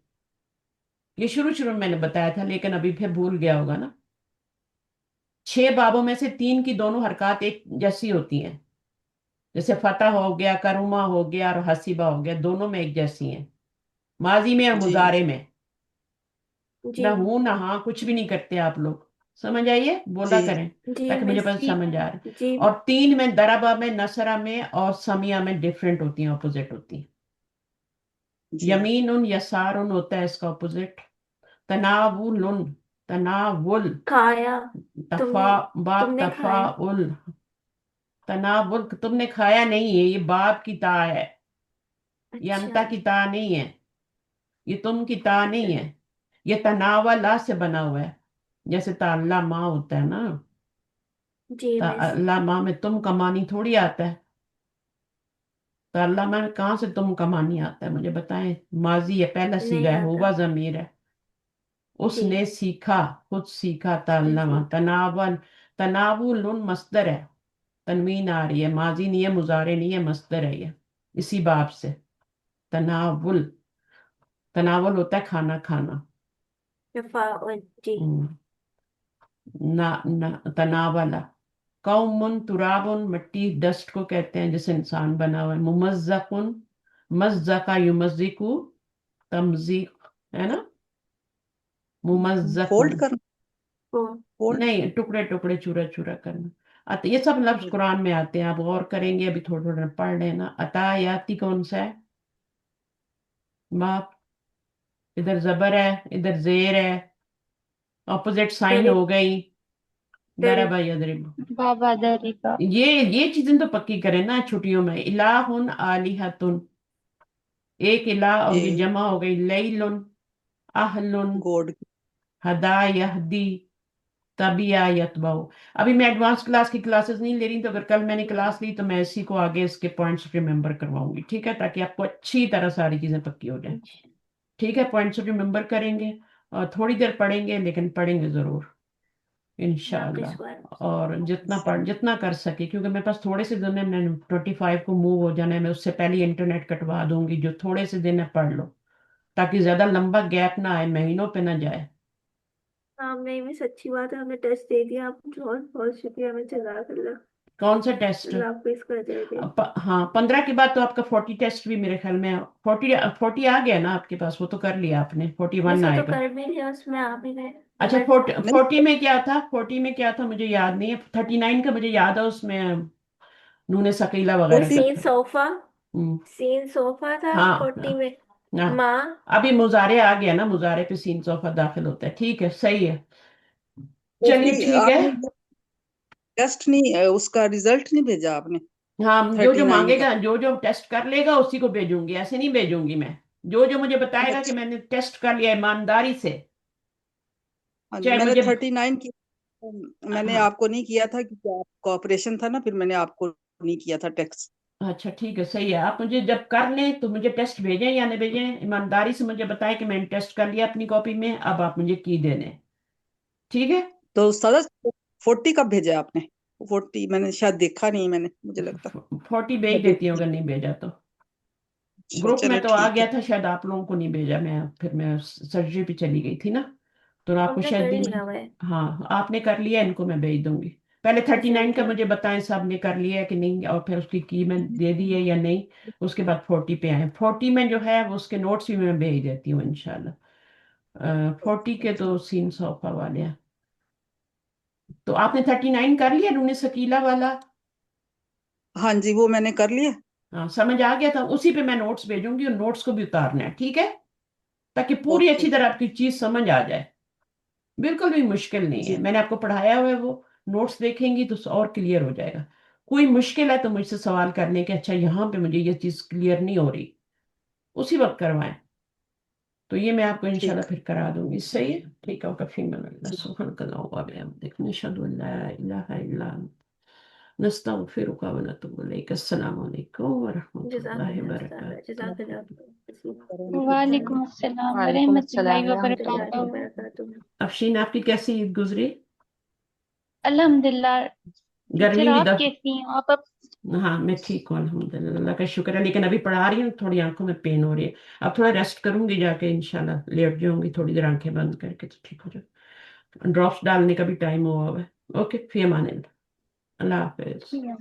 [SPEAKER 1] ये शुरू शुरू में मैंने बताया था, लेकिन अभी फिर भूल गया होगा ना। छह बाबों में से तीन की दोनों हरकत एक जैसी होती हैं। जैसे फतह हो गया, करुमा हो गया, और हसीबा हो गया, दोनों में एक जैसी हैं, माजी में और
[SPEAKER 5] जी।
[SPEAKER 1] मुजारे में।
[SPEAKER 3] जी
[SPEAKER 1] ना हूं ना हाँ, कुछ भी नहीं करते आप लोग। समझ आइए, बोला
[SPEAKER 5] जी।
[SPEAKER 1] करें
[SPEAKER 3] जी
[SPEAKER 1] ताकि मुझे
[SPEAKER 3] मिस।
[SPEAKER 1] पता समझ आ रहा है।
[SPEAKER 3] जी
[SPEAKER 1] और तीन में, दरबा में, नसरा में और समिया में डिफरेंट होती हैं, ऑपोजिट होती हैं।
[SPEAKER 5] जी।
[SPEAKER 1] यमीन उन यसार उन होता है इसका ऑपोजिट। तनावुल उन, तनावुल,
[SPEAKER 3] खाया।
[SPEAKER 1] तफा,
[SPEAKER 3] तुमने
[SPEAKER 1] बाप
[SPEAKER 3] तुमने खाया।
[SPEAKER 1] तफाउल, तनावुल, तुमने खाया नहीं है, ये बाप की ता है। ये
[SPEAKER 3] अच्छा।
[SPEAKER 1] अंता की ता नहीं है, ये तुम की ता नहीं है। ये तनावला से बना हुआ है, जैसे ताल्ला माँ होता है ना।
[SPEAKER 3] जी मिस।
[SPEAKER 1] ताल्ला माँ में तुम कमानी थोड़ी आता है। ताल्ला माँ में कहाँ से तुम कमानी आता है, मुझे बताएं। माजी है, पहला सीगा
[SPEAKER 3] नहीं
[SPEAKER 1] है,
[SPEAKER 3] आता।
[SPEAKER 1] हुआ जमीर है।
[SPEAKER 3] जी
[SPEAKER 1] उसने सीखा, खुद सीखा, ताल्लमा,
[SPEAKER 3] जी।
[SPEAKER 1] तनावल, तनावुल मस्दर है। तनवीन आ रही है, माजी नहीं है, मुजारे नहीं है, मस्दर है ये, इसी बाब से। तनावुल, तनावुल होता है खाना खाना।
[SPEAKER 3] तफाउल। जी।
[SPEAKER 1] हम्म, ना ना, तनावला। कौमुन तुराबुन, मिट्टी डस्ट को कहते हैं जिसे इंसान बना हुआ है। मुमज्जकुन, मज्जका युमज्जिकु, तमजीक, है ना,
[SPEAKER 5] फोल्ड
[SPEAKER 1] मुमज्जकुन।
[SPEAKER 5] करना।
[SPEAKER 3] ओ।
[SPEAKER 5] फोल्ड।
[SPEAKER 1] नहीं, टुकड़े टुकड़े, चूरा चूरा करना। ये सब लफ्ज कुरान में आते हैं, आप गौर करेंगे, अभी थोड़ा थोड़ा पढ़ लेना। अतायाती कौन सा है, बाप, इधर जबर है, इधर जेर है, ऑपोजिट साइन
[SPEAKER 3] दरिब।
[SPEAKER 1] हो गई।
[SPEAKER 3] दरिब।
[SPEAKER 1] दरबा यदरिब।
[SPEAKER 4] बाबा दरीबा।
[SPEAKER 1] ये चीजें तो पक्की करें ना छुट्टियों में। इलाहुन आलिहतुन, एक इलाह, और ये
[SPEAKER 5] ए
[SPEAKER 1] जमा हो गई। लैलुन, अहलुन,
[SPEAKER 5] गॉड।
[SPEAKER 1] हदा यहदी, तबिया यतबाउ। अभी मैं एडवांस क्लास की क्लासेस नहीं ले रही, तो अगर कल मैंने क्लास ली तो मैं इसी को आगे इसके पॉइंट्स रिमेंबर करवाऊंगी, ठीक है, ताकि आपको अच्छी तरह सारी चीजें पक्की हो जाए। ठीक है, पॉइंट्स रिमेंबर करेंगे, और थोड़ी देर पढ़ेंगे, लेकिन पढ़ेंगे जरूर,
[SPEAKER 3] नाकिश
[SPEAKER 1] इंशाल्लाह।
[SPEAKER 3] वर्ड।
[SPEAKER 1] और जितना कर सके, क्योंकि मेरे पास थोड़े से दिन है, मैंने 25 को मूव हो जाना है, मैं उससे पहले इंटरनेट कटवा दूंगी। जो थोड़े से दिन है पढ़ लो, ताकि ज्यादा लंबा गैप ना आए, महीनों पे ना जाए।
[SPEAKER 3] हाँ नहीं मिस, अच्छी बात है, हमें टेस्ट दे दिया, आप बहुत बहुत शुक्रिया मिस, जज़ाकल्लाह।
[SPEAKER 1] कौन सा टेस्ट?
[SPEAKER 3] अल्लाह हाफिज कर दे दे।
[SPEAKER 1] हाँ, 15 के बाद तो आपका 40 टेस्ट भी मेरे ख्याल में, 40 आ गया ना आपके पास, वो तो कर लिया आपने, 41
[SPEAKER 3] मिस वो तो
[SPEAKER 1] आएगा।
[SPEAKER 3] कर भी लिया, उसमें आ भी गए।
[SPEAKER 1] अच्छा,
[SPEAKER 3] बट
[SPEAKER 1] 40 में क्या था, 40 में क्या था मुझे याद नहीं है। 39 का मुझे याद है, उसमें नूने सकीला
[SPEAKER 3] वो
[SPEAKER 1] वगैरह का
[SPEAKER 3] सीन
[SPEAKER 1] था।
[SPEAKER 3] सोफा,
[SPEAKER 1] हम्म,
[SPEAKER 3] सीन सोफा था
[SPEAKER 1] हाँ
[SPEAKER 3] 40
[SPEAKER 1] हाँ
[SPEAKER 3] में।
[SPEAKER 1] हाँ।
[SPEAKER 3] माँ।
[SPEAKER 1] अभी मुजारे आ गया ना, मुजारे पे सीन सोफा दाखिल होता है, ठीक है, सही है। चलिए
[SPEAKER 5] नहीं,
[SPEAKER 1] ठीक है।
[SPEAKER 5] आपने टेस्ट नहीं, उसका रिजल्ट नहीं भेजा आपने?
[SPEAKER 1] हाँ, जो जो
[SPEAKER 5] 39 का।
[SPEAKER 1] मांगेगा, जो जो टेस्ट कर लेगा उसी को भेजूंगी, ऐसे नहीं भेजूंगी मैं। जो जो मुझे बताएगा कि
[SPEAKER 5] अच्छा।
[SPEAKER 1] मैंने टेस्ट कर लिया ईमानदारी से,
[SPEAKER 5] हाँ जी,
[SPEAKER 1] चाहे
[SPEAKER 5] मैंने
[SPEAKER 1] मुझे।
[SPEAKER 5] 39 की। मैंने
[SPEAKER 1] हाँ,
[SPEAKER 5] आपको नहीं किया था क्योंकि आपका ऑपरेशन था ना, फिर मैंने आपको नहीं किया था टेस्ट।
[SPEAKER 1] अच्छा ठीक है, सही है। आप मुझे जब कर लें तो मुझे टेस्ट भेजें या नहीं भेजें, ईमानदारी से मुझे बताएं कि मैंने टेस्ट कर लिया अपनी कॉपी में, अब आप मुझे की दे दें, ठीक है।
[SPEAKER 5] तो सादा 40 कब भेजा आपने? 40 मैंने शायद देखा नहीं, मैंने मुझे लगता।
[SPEAKER 1] 40 भेज
[SPEAKER 5] मैं
[SPEAKER 1] देती हूँ
[SPEAKER 5] देखती।
[SPEAKER 1] अगर नहीं भेजा तो।
[SPEAKER 5] अच्छा,
[SPEAKER 1] ग्रुप में
[SPEAKER 5] चलो
[SPEAKER 1] तो आ
[SPEAKER 5] ठीक
[SPEAKER 1] गया
[SPEAKER 5] है।
[SPEAKER 1] था, शायद आप लोगों को नहीं भेजा, मैं फिर मैं सर्जरी पे चली गई थी ना, तो आपको
[SPEAKER 3] हमने
[SPEAKER 1] शायद
[SPEAKER 3] कर
[SPEAKER 1] भी नहीं।
[SPEAKER 3] लिया हुआ है।
[SPEAKER 1] हाँ, आपने कर लिया, इनको मैं भेज दूंगी। पहले
[SPEAKER 3] जी
[SPEAKER 1] 39 का
[SPEAKER 3] जी।
[SPEAKER 1] मुझे बताएं सब ने कर लिया है कि नहीं, और फिर उसकी की मैं दे दी है या नहीं। उसके बाद 40 पे आए, 40 में जो है वो उसके नोट्स भी मैं भेज देती हूँ इंशाल्लाह। 40 के तो सीन सोफा वाले हैं। तो आपने 39 कर लिया रूनी सकीला वाला?
[SPEAKER 5] हाँ जी, वो मैंने कर लिया।
[SPEAKER 1] हाँ, समझ आ गया था, उसी पे मैं नोट्स भेजूंगी, और नोट्स को भी उतारना है, ठीक है, ताकि पूरी
[SPEAKER 5] ओके।
[SPEAKER 1] अच्छी तरह आपकी चीज समझ आ जाए। बिल्कुल भी मुश्किल नहीं है,
[SPEAKER 5] जी।
[SPEAKER 1] मैंने आपको पढ़ाया हुआ है, वो नोट्स देखेंगी तो और क्लियर हो जाएगा। कोई मुश्किल है तो मुझसे सवाल करने के, अच्छा यहाँ पे मुझे ये चीज क्लियर नहीं हो रही, उसी वक्त करवाएं। تو یہ میں آپ کو انشاءاللہ
[SPEAKER 5] ٹھیک
[SPEAKER 1] پھر کرا دوں گی. صحیح ہے ٹھیک ہے. وقفی من اللہ سبحانک اللہم و بحمدک نشہد ان لا الہ الا انت نستغفرک و نتوب الیک. السلام علیکم ورحمۃ
[SPEAKER 3] جزاک
[SPEAKER 1] اللہ
[SPEAKER 3] اللہ استاذہ، جزاک
[SPEAKER 1] وبرکاتہ.
[SPEAKER 3] اللہ
[SPEAKER 4] وعلیکم السلام
[SPEAKER 2] وعلیکم
[SPEAKER 4] ورحمۃ
[SPEAKER 2] السلام
[SPEAKER 4] اللہ
[SPEAKER 2] ورحمۃ
[SPEAKER 3] اللہ
[SPEAKER 2] اللہ
[SPEAKER 4] وبرکاتہ.
[SPEAKER 3] وبرکاتہ.
[SPEAKER 1] افشین آپ کی کیسی عید گزری؟
[SPEAKER 4] الحمدللہ. ٹیچر
[SPEAKER 1] گرمی بھی
[SPEAKER 4] آپ کیسی ہیں؟ آپ اب
[SPEAKER 1] ہاں میں ٹھیک ہوں الحمدللہ اللہ کا شکر ہے. لیکن ابھی پڑھا رہی ہوں تھوڑی آنکھوں میں پین ہو رہی ہے. اب تھوڑا ریسٹ کروں گی جا کے انشاءاللہ لیٹ جاؤں گی تھوڑی دیر آنکھیں بند کر کے تو ٹھیک ہو جائے. ڈراپس ڈالنے کا بھی ٹائم ہوا ہوا ہے. اوکے فی امان اللہ. اللہ حافظ.
[SPEAKER 4] کیا